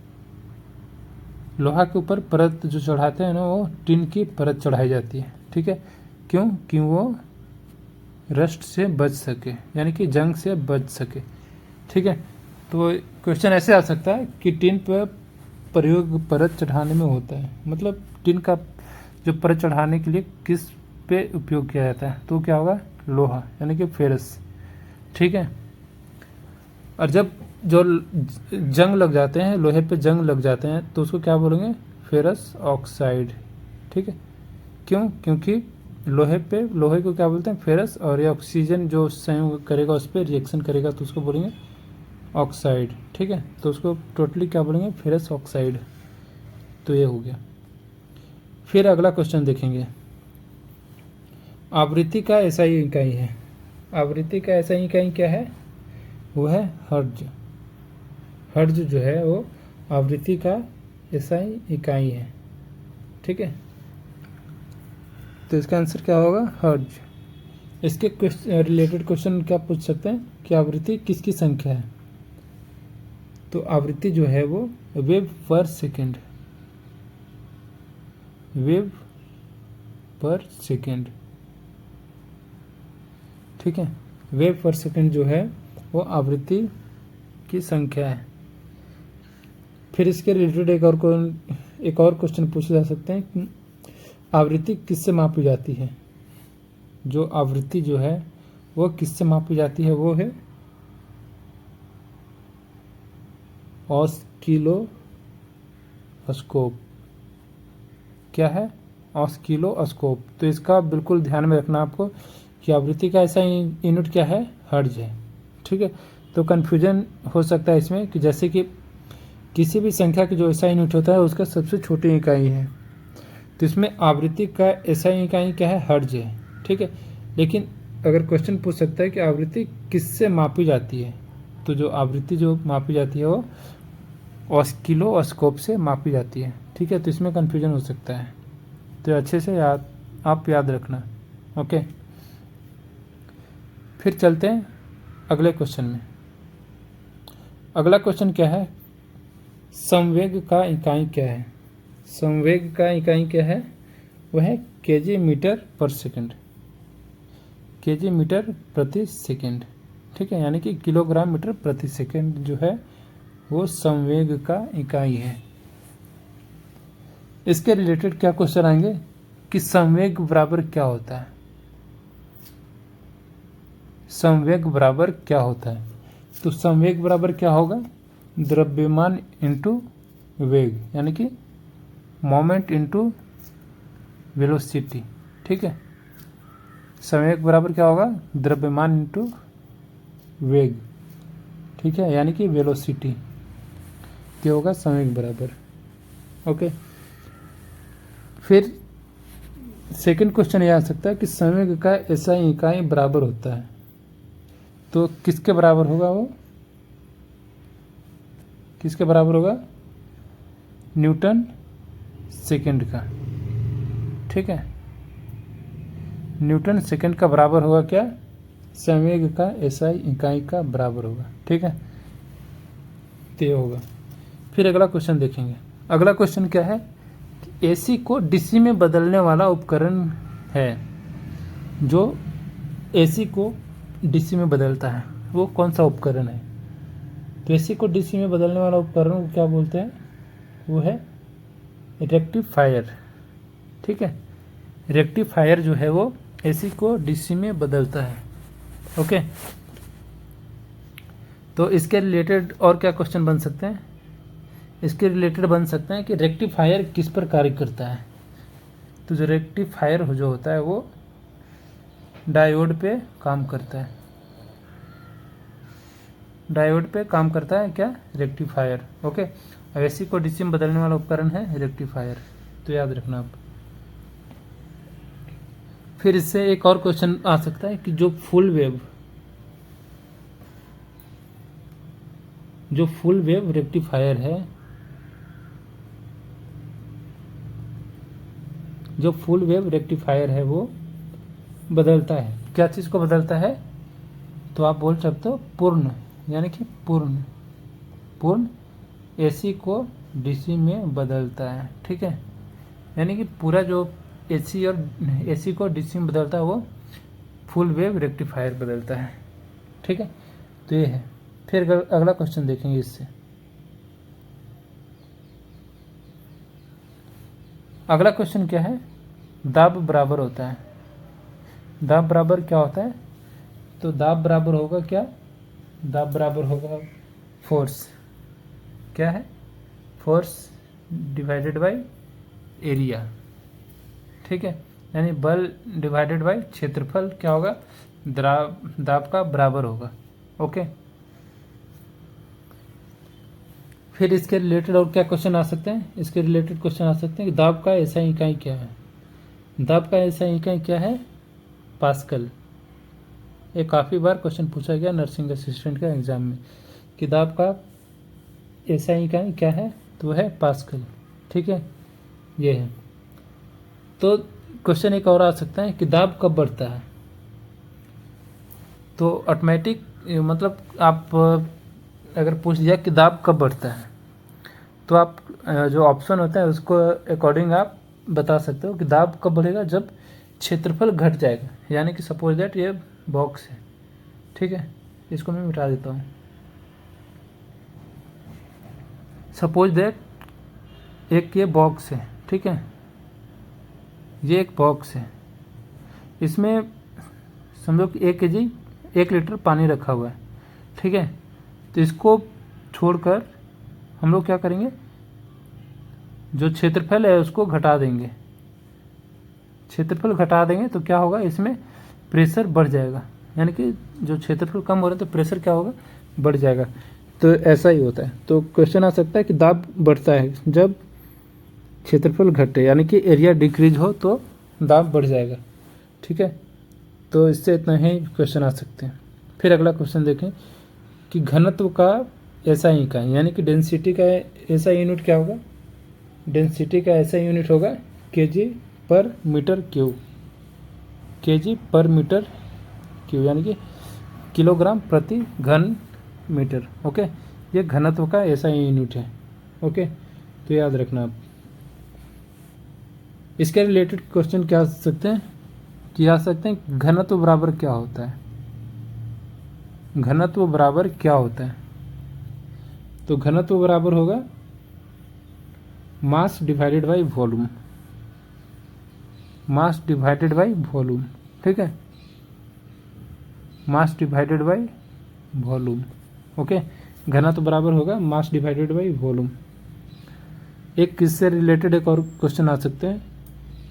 लोहा के ऊपर परत जो चढ़ाते हैं ना, वो टिन की परत चढ़ाई जाती है, ठीक है। क्यों, कि वो रस्ट से बच सके यानी कि जंग से बच सके, ठीक है। तो क्वेश्चन ऐसे आ सकता है कि टिन पर प्रयोग परत चढ़ाने में होता है, मतलब टिन का जो परत चढ़ाने के लिए किस पे उपयोग किया जाता है, तो क्या होगा, लोहा यानी कि फेरस, ठीक है। और जब जो जंग लग जाते हैं, लोहे पे जंग लग जाते हैं, तो उसको क्या बोलेंगे, फेरस ऑक्साइड, ठीक है। क्यों, क्योंकि लोहे को क्या बोलते हैं, फेरस, और ये ऑक्सीजन जो संयोग करेगा उस पर रिएक्शन करेगा तो उसको बोलेंगे ऑक्साइड, ठीक है। तो उसको टोटली क्या बोलेंगे, फेरस ऑक्साइड। तो ये हो गया। फिर अगला क्वेश्चन देखेंगे। आवृत्ति का SI इकाई है। आवृत्ति का SI इकाई क्या है, वो है हर्ज। हर्ज जो है वो आवृत्ति का SI इकाई है, ठीक है। तो इसका आंसर क्या होगा, हर्ज। इसके रिलेटेड क्वेश्चन क्या पूछ सकते हैं कि आवृत्ति किसकी संख्या है, तो आवृत्ति जो है वो वेव पर सेकेंड, वेव पर सेकेंड, ठीक है। वेव पर सेकेंड जो है वो आवृत्ति की संख्या है। फिर इसके रिलेटेड एक और क्वेश्चन पूछे जा सकते हैं कि आवृत्ति किससे मापी जाती है। जो आवृत्ति जो है वो किससे मापी जाती है, वो है ऑस्किलोस्कोप। क्या है, ऑस्किलोस्कोप। तो इसका बिल्कुल ध्यान में रखना आपको कि आवृत्ति का ऐसा यूनिट क्या है, हर्ज है, ठीक है। तो कन्फ्यूजन हो सकता है इसमें कि जैसे कि किसी भी संख्या की जो SI यूनिट होता है उसका सबसे छोटी इकाई है, तो इसमें आवृत्ति का SI इकाई क्या है, हर्ज है, ठीक है। लेकिन अगर क्वेश्चन पूछ सकता है कि आवृत्ति किससे मापी जाती है, तो जो आवृत्ति जो मापी जाती है वो ऑस्किलोस्कोप से मापी जाती है, ठीक है। तो इसमें कन्फ्यूजन हो सकता है, तो अच्छे से आप याद रखना। ओके, फिर चलते हैं अगले क्वेश्चन में। अगला क्वेश्चन क्या है, संवेग का इकाई क्या है। संवेग का इकाई क्या है, वह है kg मीटर पर सेकेंड, kg मीटर प्रति सेकेंड, ठीक है। यानी कि किलोग्राम मीटर प्रति सेकेंड जो है वो संवेग का इकाई है। इसके रिलेटेड क्या क्वेश्चन आएंगे कि संवेग बराबर क्या होता है। संवेग बराबर क्या होता है, तो संवेग बराबर क्या होगा, द्रव्यमान इंटू वेग, यानी कि मोमेंट इंटू वेलोसिटी, ठीक है। संवेग बराबर क्या होगा, द्रव्यमान इंटू वेग, ठीक है, यानी कि वेलोसिटी, क्या होगा संवेग बराबर। ओके, फिर सेकंड क्वेश्चन ये आ सकता है कि संवेग का एसआई इकाई बराबर होता है, तो किसके बराबर होगा वो, किसके बराबर होगा, न्यूटन सेकंड का। ठीक है, न्यूटन सेकंड का बराबर होगा क्या, संवेग का एसआई इकाई का बराबर होगा। ठीक है, तो ये होगा। फिर अगला क्वेश्चन देखेंगे। अगला क्वेश्चन क्या है, एसी को डीसी में बदलने वाला उपकरण है, जो एसी को डीसी में बदलता है, वो कौन सा उपकरण है। तो एसी को डीसी में बदलने वाला उपकरण को क्या बोलते हैं, वो है रेक्टिफायर। ठीक है, रेक्टिफायर जो है वो एसी को डीसी में बदलता है। ओके, तो इसके रिलेटेड और क्या क्वेश्चन बन सकते हैं, इसके रिलेटेड बन सकते हैं कि रेक्टिफायर किस पर कार्य करता है। तो जो रेक्टिफायर जो होता है वो डायोड पे काम करता है, डायोड पे काम करता है क्या, रेक्टिफायर। ओके, अब एसी को डीसी में बदलने वाला उपकरण है रेक्टिफायर, तो याद रखना आप। फिर इससे एक और क्वेश्चन आ सकता है कि जो फुल वेव रेक्टिफायर है, जो फुल वेव रेक्टिफायर है वो बदलता है, क्या चीज़ को बदलता है, तो आप बोल सकते हो पूर्ण, यानी कि पूर्ण एसी को डीसी में बदलता है। ठीक है, यानी कि पूरा जो एसी को डीसी में बदलता है वो फुल वेव रेक्टिफायर बदलता है। ठीक है, तो ये है। फिर अगला क्वेश्चन देखेंगे इससे। अगला क्वेश्चन क्या है, दाब बराबर होता है, दाब बराबर क्या होता है, तो दाब बराबर होगा क्या, दाब बराबर होगा फोर्स, क्या है, फोर्स डिवाइडेड बाय एरिया। ठीक है, यानी बल डिवाइडेड बाय क्षेत्रफल क्या होगा, दाब का बराबर होगा। ओके, फिर इसके रिलेटेड और क्या क्वेश्चन आ सकते हैं, इसके रिलेटेड क्वेश्चन आ सकते हैं कि दाब का एसआई इकाई क्या है, दाब का एसआई इकाई क्या है, पास्कल। ये काफ़ी बार क्वेश्चन पूछा गया नर्सिंग असिस्टेंट का एग्जाम में कि दाब का एसआई इकाई क्या है, तो है पास्कल। ठीक है, ये है। तो क्वेश्चन एक और आ सकता है कि दाब कब बढ़ता है, तो ऑटोमेटिक मतलब आप अगर पूछ दिया कि दाब कब बढ़ता है, तो आप जो ऑप्शन होता है उसको अकॉर्डिंग आप बता सकते हो कि दाब कब बढ़ेगा, जब क्षेत्रफल घट जाएगा। यानी कि सपोज दैट ये बॉक्स है, ठीक है, इसको मैं मिटा देता हूँ। सपोज दैट एक ये बॉक्स है, ठीक है, ये एक बॉक्स है, इसमें समझो कि 1 लीटर पानी रखा हुआ है। ठीक है, तो इसको छोड़कर हम लोग क्या करेंगे, जो क्षेत्रफल है उसको घटा देंगे, क्षेत्रफल घटा देंगे तो क्या होगा, इसमें प्रेशर बढ़ जाएगा। यानी कि जो क्षेत्रफल कम हो रहा है तो प्रेशर क्या होगा, बढ़ जाएगा। तो ऐसा ही होता है। तो क्वेश्चन आ सकता है कि दाब बढ़ता है जब क्षेत्रफल घटे, यानी कि एरिया डिक्रीज हो तो दाब बढ़ जाएगा। ठीक है, तो इससे इतना ही क्वेश्चन आ सकते हैं। फिर अगला क्वेश्चन देखें कि घनत्व का ऐसा इकाई, यानी कि डेंसिटी का ऐसा यूनिट क्या होगा, डेंसिटी का ऐसा यूनिट होगा केजी पर मीटर क्यूब, केजी पर मीटर क्यूब, यानी कि किलोग्राम प्रति घन मीटर। ओके, ये घनत्व का ऐसा यूनिट है। ओके, तो याद रखना आप। इसके रिलेटेड क्वेश्चन क्या आ सकते हैं कि आ सकते हैं घनत्व बराबर क्या होता है, घनत्व बराबर क्या होता है, तो घनत्व बराबर होगा mass divided by volume, mass divided by volume. ठीक है, mass divided by volume. Okay, घनत्व बराबर होगा मास डिवाइडेड बाय वॉल्यूम। एक किससे रिलेटेड एक और क्वेश्चन आ सकते हैं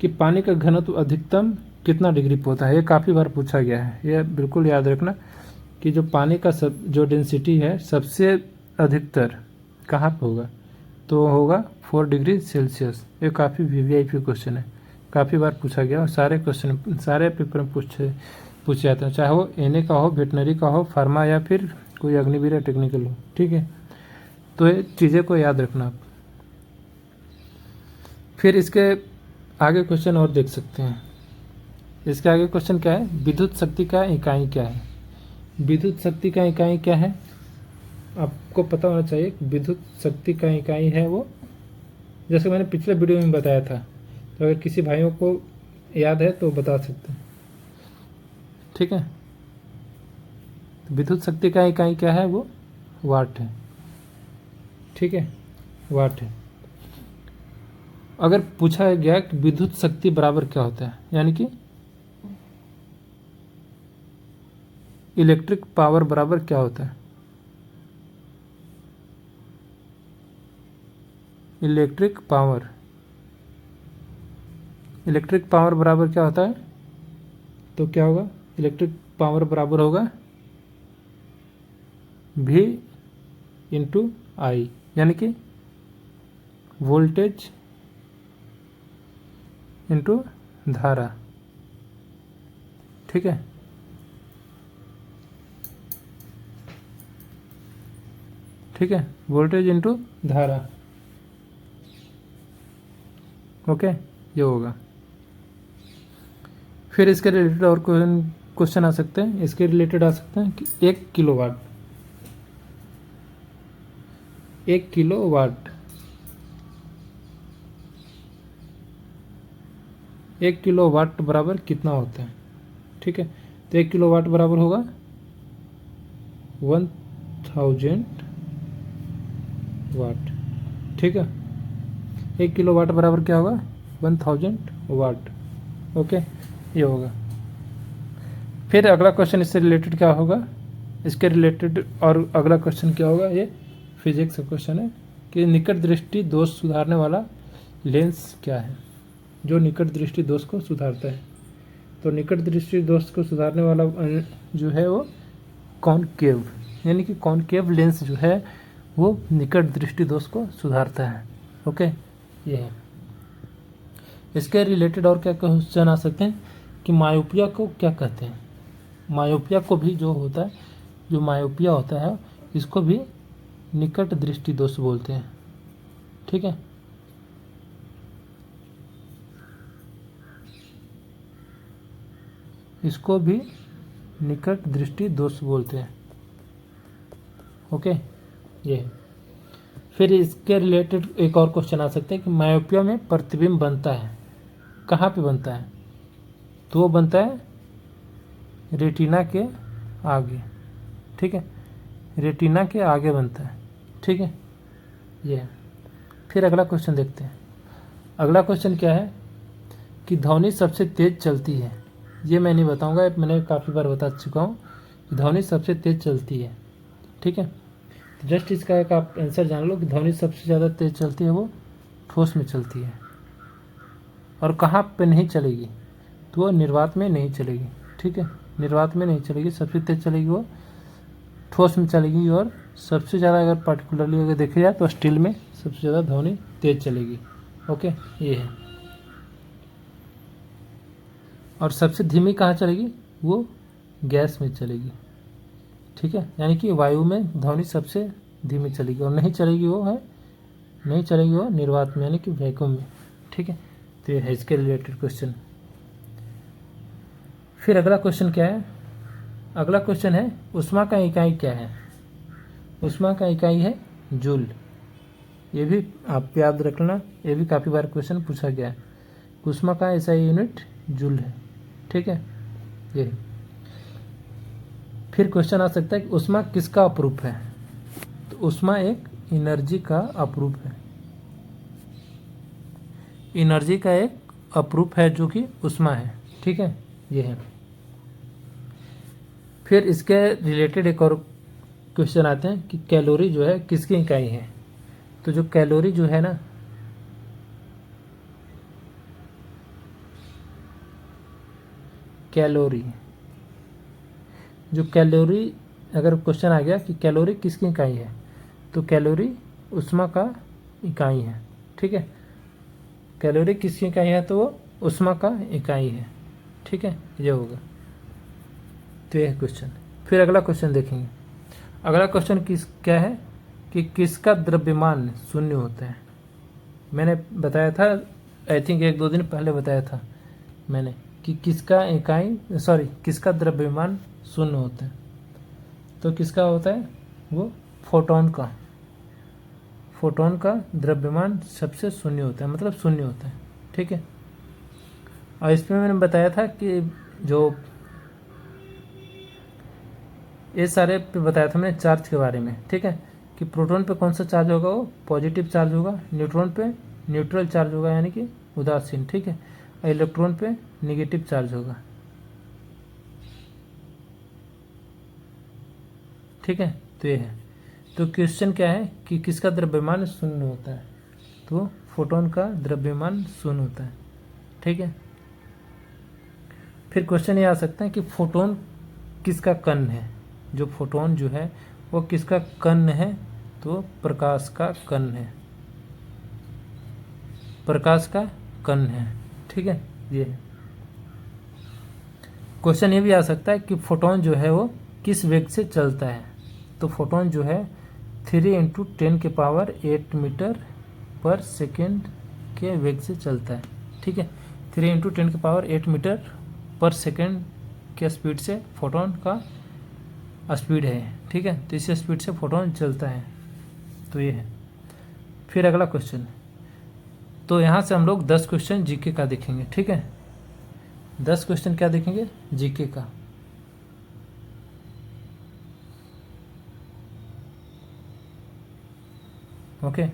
कि पानी का घनत्व अधिकतम कितना डिग्री पे होता है। ये काफ़ी बार पूछा गया है, ये बिल्कुल याद रखना कि जो पानी का जो डेंसिटी है सबसे अधिकतर कहाँ पे होगा, तो होगा 4 डिग्री सेल्सियस। ये काफ़ी वीवीआईपी क्वेश्चन है, काफ़ी बार पूछा गया और सारे क्वेश्चन सारे पेपर में पूछे जाते हैं, चाहे वो एनए का हो, वेटनरी का हो, फार्मा या फिर कोई अग्निवीर या टेक्निकल हो। ठीक है, तो ये चीज़ें को याद रखना आप। फिर इसके आगे क्वेश्चन और देख सकते हैं। इसके आगे क्वेश्चन क्या है, विद्युत शक्ति का इकाई क्या है। विद्युत शक्ति का इकाई क्या है, आपको पता होना चाहिए। विद्युत शक्ति का इकाई है वो, जैसे मैंने पिछले वीडियो में बताया था, तो अगर किसी भाइयों को याद है तो बता सकते हैं। ठीक है, तो विद्युत शक्ति का इकाई क्या है, वो वाट है। ठीक है, वाट है। अगर पूछा गया कि विद्युत शक्ति बराबर क्या होता है, यानी कि इलेक्ट्रिक पावर बराबर क्या होता है, इलेक्ट्रिक पावर बराबर क्या होता है, तो क्या होगा, इलेक्ट्रिक पावर बराबर होगा V इंटू आई, यानी कि वोल्टेज इंटू धारा। ठीक है, ठीक है, वोल्टेज इंटू धारा। ओके, ये होगा। फिर इसके रिलेटेड और क्वेश्चन आ सकते हैं। इसके रिलेटेड आ सकते हैं कि 1 किलोवाट 1 किलोवाट 1 किलोवाट बराबर कितना होता है। ठीक है, तो 1 किलोवाट बराबर होगा 1000 वाट। ठीक है, 1 किलोवाट बराबर क्या होगा, 1000 वाट। ओके, ये होगा। फिर अगला क्वेश्चन इससे रिलेटेड क्या होगा, इसके रिलेटेड और अगला क्वेश्चन क्या होगा, ये फिजिक्स का क्वेश्चन है कि निकट दृष्टि दोष सुधारने वाला लेंस क्या है, जो निकट दृष्टि दोष को सुधारता है। तो निकट दृष्टि दोष को सुधारने वाला जो है वो कॉनकेव, यानी कि कॉनकेव लेंस जो है वो निकट दृष्टि दोष को सुधारता है। ओके, ये है। इसके रिलेटेड और क्या क्वेश्चन आ सकते हैं कि मायोपिया को क्या कहते हैं। मायोपिया को भी जो होता है, जो मायोपिया होता है, इसको भी निकट दृष्टि दोष बोलते हैं। ठीक है, इसको भी निकट दृष्टि दोष बोलते हैं। ओके, ये। फिर इसके रिलेटेड एक और क्वेश्चन आ सकते हैं कि मायोपिया में प्रतिबिंब बनता है, कहाँ पे बनता है, तो वो बनता है रेटिना के आगे। ठीक है, रेटिना के आगे बनता है। ठीक है, ये है। फिर अगला क्वेश्चन देखते हैं। अगला क्वेश्चन क्या है कि ध्वनि सबसे तेज चलती है। ये मैं नहीं बताऊंगा, मैंने काफ़ी बार बता चुका हूँ कि ध्वनि सबसे तेज चलती है। ठीक है, तो जस्ट इसका एक आप आंसर जान लो कि ध्वनि सबसे ज़्यादा तेज चलती है वो ठोस में चलती है। और कहाँ पे नहीं चलेगी, तो वो निर्वात में नहीं चलेगी। ठीक है, निर्वात में नहीं चलेगी, सबसे तेज चलेगी वो ठोस में चलेगी। और सबसे ज़्यादा अगर पार्टिकुलरली अगर देखा जाए तो स्टील में सबसे ज़्यादा ध्वनि तेज चलेगी। ओके, ये है। और सबसे धीमी कहाँ चलेगी, वो गैस में चलेगी। ठीक है, यानी कि वायु में ध्वनि सबसे धीमी चलेगी और नहीं चलेगी वो निर्वात में, यानी कि वैक्यूम में। ठीक है, तो ये है इसके रिलेटेड क्वेश्चन। फिर अगला क्वेश्चन क्या है, अगला क्वेश्चन है ऊष्मा का इकाई क्या है। ऊष्मा का इकाई है जूल। ये भी आप याद रखना, ये भी काफ़ी बार क्वेश्चन पूछा गया है। ऊष्मा का ऐसा यूनिट जूल है। ठीक है, ये। फिर क्वेश्चन आ सकता है कि ऊष्मा किसका अपरूप है। तो ऊष्मा एक एनर्जी का अपरूप है। एनर्जी का एक अपरूप है जो कि ऊष्मा है। ठीक है, ये है। फिर इसके रिलेटेड एक और क्वेश्चन आते हैं कि कैलोरी जो है किसकी इकाई है। तो जो कैलोरी जो है ना, कैलोरी अगर क्वेश्चन आ गया कि कैलोरी किसकी इकाई है, तो कैलोरी ऊष्मा का इकाई है। ठीक है, कैलोरी किसकी इकाई है, तो वो ऊष्मा का इकाई है। ठीक है, ये होगा। तो यह क्वेश्चन। फिर अगला क्वेश्चन देखेंगे। अगला क्वेश्चन क्या है कि किसका द्रव्यमान शून्य होता है। मैंने बताया था, आई थिंक 1-2 दिन पहले बताया था मैंने कि किसका द्रव्यमान शून्य होता है। तो किसका होता है वो, फोटोन का द्रव्यमान सबसे शून्य होता है, मतलब शून्य होता है। ठीक है, और इसमें मैंने बताया था कि जो ये सारे पे बताया था मैंने चार्ज के बारे में। ठीक है, कि प्रोटॉन पे कौन सा चार्ज होगा, वो पॉजिटिव चार्ज होगा, न्यूट्रॉन पे न्यूट्रल चार्ज होगा यानी कि उदासीन। ठीक है, और इलेक्ट्रॉन पे निगेटिव चार्ज होगा। ठीक है, तो ये है। तो क्वेश्चन क्या है कि किसका द्रव्यमान शून्य होता है। तो फोटोन का द्रव्यमान शून्य होता है। ठीक है, फिर क्वेश्चन ये आ सकता है कि फोटोन किसका कण है। जो फोटोन जो है वो किसका कण है, तो प्रकाश का कण है, प्रकाश का कण है। ठीक है, ये है। क्वेश्चन ये भी आ सकता है कि फोटोन जो है वो किस वेग से चलता है। तो फोटोन जो है 3 × 10⁸ मीटर पर सेकेंड के वेग से चलता है। ठीक है, 3 × 10⁸ मीटर पर सेकेंड के स्पीड से फोटोन का स्पीड है। ठीक है, तो इसी स्पीड से फोटोन चलता है। तो ये है। फिर अगला क्वेश्चन, तो यहाँ से हम लोग 10 क्वेश्चन जीके का देखेंगे। ठीक है, 10 क्वेश्चन क्या देखेंगे, जीके का। ओके,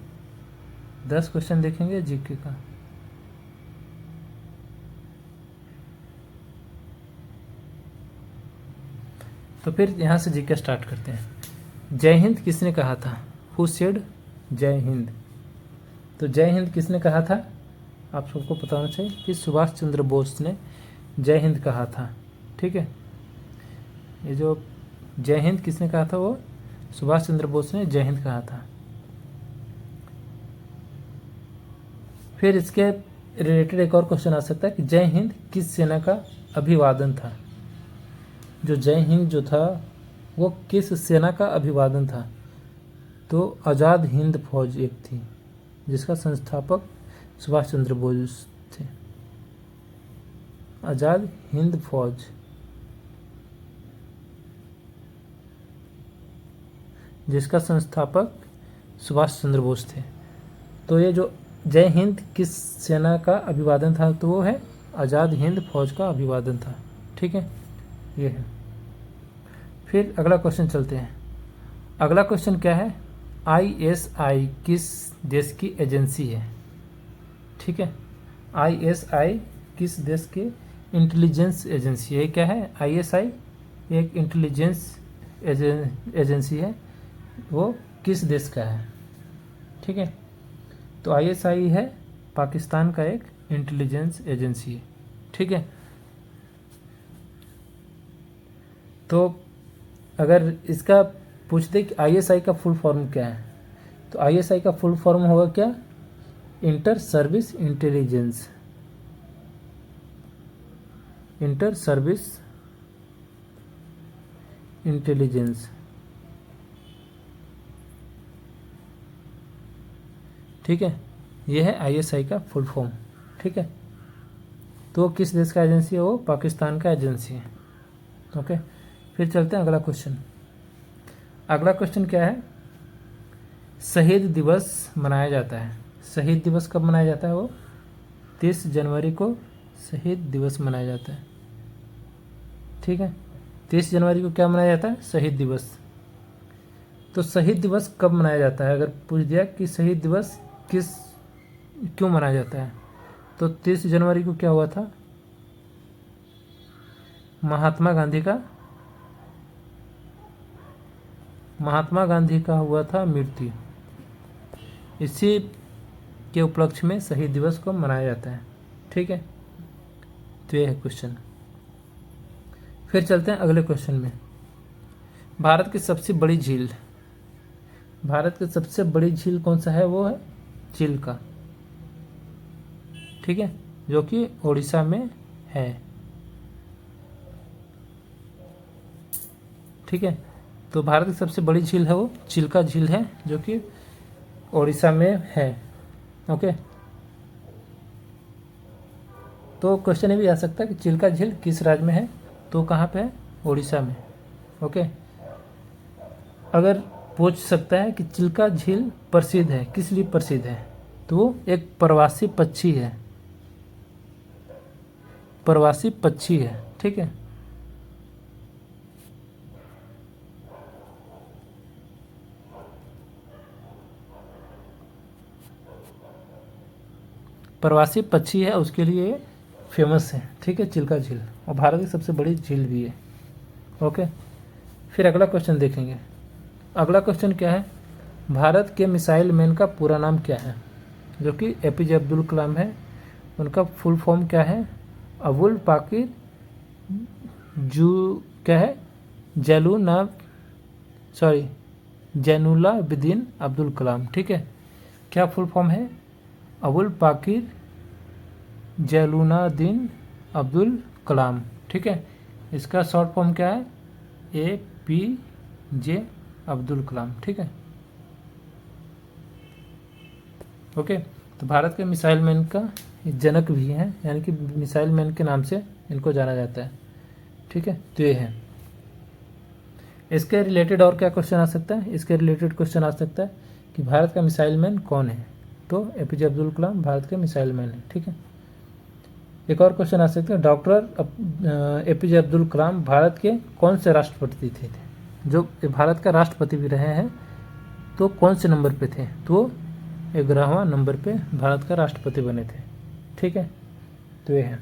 10 क्वेश्चन देखेंगे जीके का। तो फिर यहाँ से जीके स्टार्ट करते हैं। जय हिंद किसने कहा था, हु सेड जय हिंद। तो जय हिंद किसने कहा था, आप सबको पता होना चाहिए कि सुभाष चंद्र बोस ने जय हिंद कहा था। ठीक है, ये जो जय हिंद किसने कहा था, वो सुभाष चंद्र बोस ने जय हिंद कहा था। फिर इसके रिलेटेड एक और क्वेश्चन आ सकता है कि जय हिंद किस सेना का अभिवादन था। जो जय हिंद जो था वो किस सेना का अभिवादन था। तो आज़ाद हिंद फौज एक थी जिसका संस्थापक सुभाष चंद्र बोस थे। आज़ाद हिंद फौज, जिसका संस्थापक सुभाष चंद्र बोस थे। तो ये जो जय हिंद किस सेना का अभिवादन था, तो वो है आज़ाद हिंद फौज का अभिवादन था। ठीक है, ये है। फिर अगला क्वेश्चन चलते हैं। अगला क्वेश्चन क्या है, ISI किस देश की एजेंसी है। ठीक है, ISI किस देश की इंटेलिजेंस एजेंसी है। क्या है, ISI एक इंटेलिजेंस एजेंसी है, वो किस देश का है। ठीक है, तो ISI है पाकिस्तान का एक इंटेलिजेंस एजेंसी है। ठीक है, तो अगर इसका पूछ दे कि ISI का फुल फॉर्म क्या है, तो ISI का फुल फॉर्म होगा क्या, inter service intelligence, inter service intelligence. ठीक है, ये है ISI का फुल फॉर्म। ठीक है, तो किस देश का एजेंसी है, वो पाकिस्तान का एजेंसी है। ओके, फिर चलते हैं अगला क्वेश्चन। अगला क्वेश्चन क्या है, शहीद दिवस मनाया जाता है। शहीद दिवस कब मनाया जाता है, वो 30 जनवरी को शहीद दिवस मनाया जाता है। ठीक है, 30 जनवरी को क्या मनाया जाता है, शहीद दिवस। तो शहीद दिवस कब मनाया जाता है, अगर पूछ दिया कि शहीद दिवस क्यों मनाया जाता है, तो 30 जनवरी को क्या हुआ था, महात्मा गांधी का हुआ था मृत्यु। इसी के उपलक्ष्य में शहीद दिवस को मनाया जाता है। ठीक है, तो ये है क्वेश्चन। फिर चलते हैं अगले क्वेश्चन में। भारत की सबसे बड़ी झील, भारत की सबसे बड़ी झील कौन सा है, वो है चिल्का। ठीक है, जो कि उड़ीसा में है। ठीक है, तो भारत की सबसे बड़ी झील है वो चिल्का झील है, जो कि उड़ीसा में है। ओके, तो क्वेश्चन ये भी आ सकता है कि चिल्का झील किस राज्य में है, तो कहाँ पे है, उड़ीसा में। ओके, अगर पूछ सकता है कि चिल्का झील प्रसिद्ध है, किस लिए प्रसिद्ध है, तो वो एक प्रवासी पक्षी है, प्रवासी पक्षी है। ठीक है, प्रवासी पक्षी है, उसके लिए फेमस है। ठीक है, चिल्का झील, और भारत की सबसे बड़ी झील भी है। ओके, फिर अगला क्वेश्चन देखेंगे। अगला क्वेश्चन क्या है, भारत के मिसाइल मैन का पूरा नाम क्या है, जो कि एपीजे अब्दुल कलाम है। उनका फुल फॉर्म क्या है, अबुल पाकिर जू क्या है, जैनुलाब्दीन अब्दुल कलाम। ठीक है, क्या फुल फॉर्म है, अबुल पाकिर जैनुलाब्दीन अब्दुल कलाम। ठीक है, इसका शॉर्ट फॉर्म क्या है, APJ अब्दुल कलाम। ठीक है, ओके, तो भारत के मिसाइल मैन का जनक भी है, यानी कि मिसाइल मैन के नाम से इनको जाना जाता है। ठीक है, तो ये है। इसके रिलेटेड और क्या क्वेश्चन आ सकता है, इसके रिलेटेड क्वेश्चन आ सकता है कि भारत का मिसाइल मैन कौन है, तो APJ अब्दुल कलाम भारत के मिसाइल मैन है। ठीक है, एक और क्वेश्चन आ सकता है, डॉक्टर APJ अब्दुल कलाम भारत के कौन से राष्ट्रपति थे, जो भारत का राष्ट्रपति भी रहे हैं, तो कौन से नंबर पे थे, तो 11वां नंबर पे भारत का राष्ट्रपति बने थे। ठीक है, तो ये है।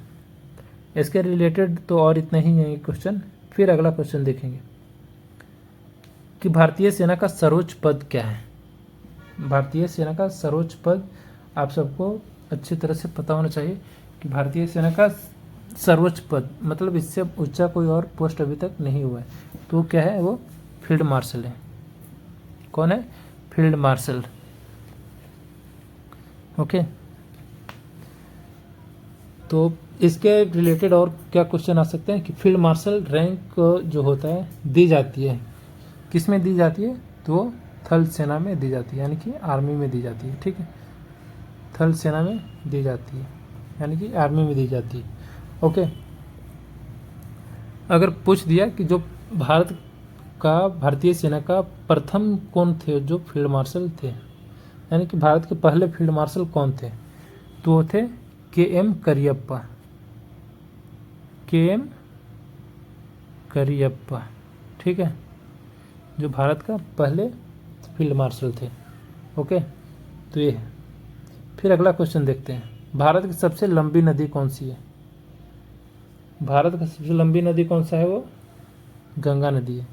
इसके रिलेटेड तो और इतना ही है क्वेश्चन। फिर अगला क्वेश्चन देखेंगे कि भारतीय सेना का सर्वोच्च पद क्या है। भारतीय सेना का सर्वोच्च पद आप सबको अच्छी तरह से पता होना चाहिए कि भारतीय सेना का सर्वोच्च पद मतलब इससे ऊंचा कोई और पोस्ट अभी तक नहीं हुआ है, तो क्या है, वो फील्ड मार्शल है। कौन है, फील्ड मार्शल। ओके, तो इसके रिलेटेड और क्या क्वेश्चन आ सकते हैं कि फील्ड मार्शल रैंक जो होता है दी जाती है, किस में दी जाती है, तो थल सेना में दी जाती है, यानी कि आर्मी में दी जाती है। ठीक है, थल सेना में दी जाती है, यानी कि आर्मी में दी जाती है। ओके, अगर पूछ दिया कि जो भारतीय सेना का प्रथम कौन थे जो फील्ड मार्शल थे, यानी कि भारत के पहले फील्ड मार्शल कौन थे, तो वो थे KM करियप्पा। KM करियप्पा। ठीक है, जो भारत का पहले फील्ड मार्शल थे। ओके, तो ये है। फिर अगला क्वेश्चन देखते हैं, भारत की सबसे लंबी नदी कौन सी है। भारत की सबसे लंबी नदी कौन सा है, वो गंगा नदी है।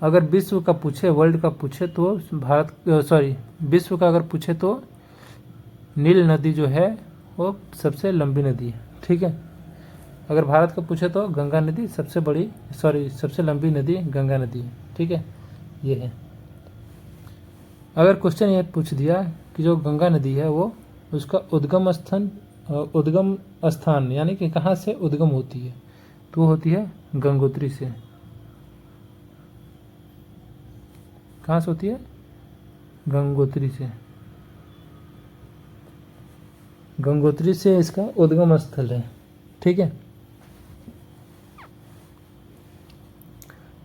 अगर विश्व का पूछे, वर्ल्ड का पूछे, तो विश्व का अगर पूछे तो नील नदी जो है वो सबसे लंबी नदी है। ठीक है, अगर भारत का पूछे तो गंगा नदी सबसे लंबी नदी गंगा नदी है। ठीक है, ये है। अगर क्वेश्चन ये पूछ दिया कि जो गंगा नदी है वो उसका उद्गम स्थान यानी कि कहाँ से उद्गम होती है, तो होती है गंगोत्री से। कहाँ से होती है, गंगोत्री से। गंगोत्री से इसका उद्गम स्थल है। ठीक है,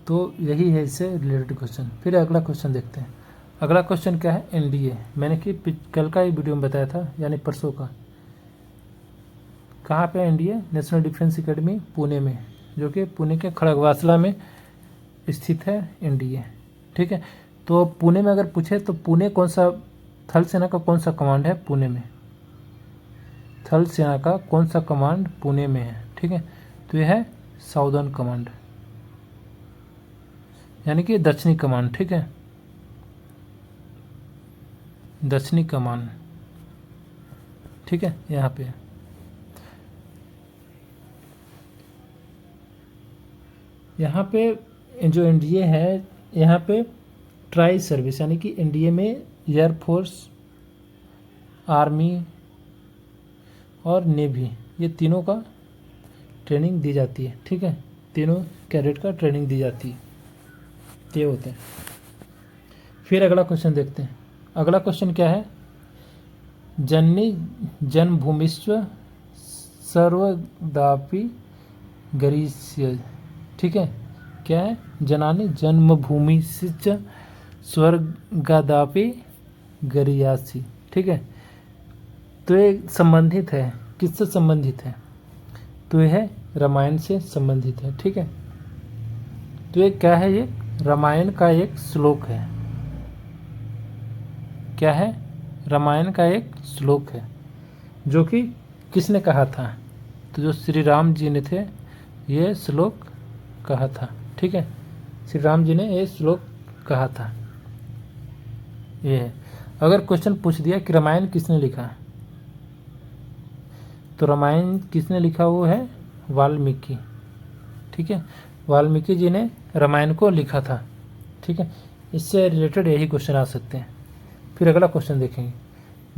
तो यही है इससे रिलेटेड क्वेश्चन। फिर अगला क्वेश्चन देखते हैं। अगला क्वेश्चन क्या है, NDA। मैंने कि कल का ही वीडियो में बताया था, यानी परसों का। कहाँ पे NDA, national defence academy Pune में, जो कि पुणे के खड़गवासला में स्थित है NDA। ठीक है, तो पुणे में अगर पूछे तो पुणे कौन सा थल सेना का कौन सा कमांड है पुणे में, थल सेना का कौन सा कमांड पुणे में है। ठीक है, तो यह है साउदर्न कमांड, यानी कि दक्षिणी कमान। ठीक है, दक्षिणी कमान। ठीक है, यहाँ पे जो NDA है, यहाँ पे ट्राई सर्विस, यानी कि NDA में एयरफोर्स, आर्मी और नेवी ये तीनों का ट्रेनिंग दी जाती है, ठीक है, तीनों कैडेट का ट्रेनिंग दी जाती है, ये होते हैं। फिर अगला क्वेश्चन देखते हैं। अगला क्वेश्चन क्या है, जननी जन्मभूमिश्च सर्वदापि गरीयसी, ठीक है, क्या है, जनानी जन्मभूमिश्च स्वर्गदापि गरीयसी, ठीक है। तो ये संबंधित है, किससे संबंधित है, तो यह है रामायण से संबंधित है, ठीक है। तो ये क्या है, ये रामायण का एक श्लोक है, क्या है, रामायण का एक श्लोक है, जो कि किसने कहा था, तो जो श्री राम जी ने थे ये श्लोक कहा था, ठीक है, श्री राम जी ने ये श्लोक कहा था, ये है। अगर क्वेश्चन पूछ दिया कि रामायण किसने लिखा, तो रामायण किसने लिखा, वो है वाल्मीकि, ठीक है, वाल्मीकि जी ने रामायण को लिखा था, ठीक है। इससे रिलेटेड यही क्वेश्चन आ सकते हैं। फिर अगला क्वेश्चन देखेंगे,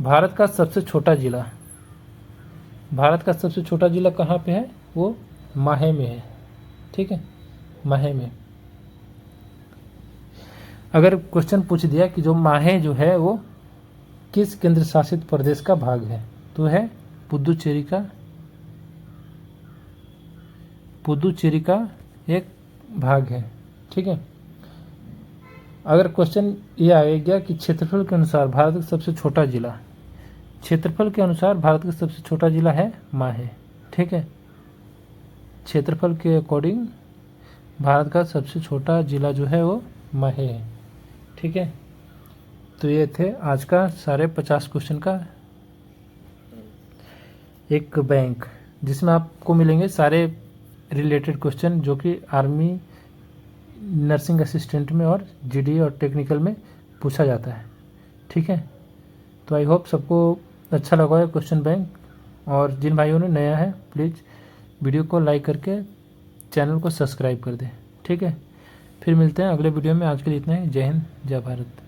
भारत का सबसे छोटा जिला, भारत का सबसे छोटा जिला कहाँ पे है, वो माहे में है, ठीक है, माहे में। अगर क्वेश्चन पूछ दिया कि जो माहे जो है वो किस केंद्र शासित प्रदेश का भाग है, तो है पुदुचेरी का, पुदुचेरी का एक भाग है, ठीक है। अगर क्वेश्चन ये आ गया कि क्षेत्रफल के अनुसार भारत का सबसे छोटा जिला, क्षेत्रफल के अनुसार भारत का सबसे छोटा जिला है माहे, ठीक है, क्षेत्रफल के अकॉर्डिंग भारत का सबसे छोटा जिला जो है वो माहे है, ठीक है। तो ये थे आज का सारे 50 क्वेश्चन का एक बैंक, जिसमें आपको मिलेंगे सारे रिलेटेड क्वेश्चन जो कि आर्मी, नर्सिंग असिस्टेंट में और जीडी और टेक्निकल में पूछा जाता है, ठीक है। तो आई होप सबको अच्छा लगा है क्वेश्चन बैंक, और जिन भाइयों ने नया है प्लीज़ वीडियो को लाइक करके चैनल को सब्सक्राइब कर दें, ठीक है। फिर मिलते हैं अगले वीडियो में, आज के लिए इतना ही। जय हिंद, जय भारत।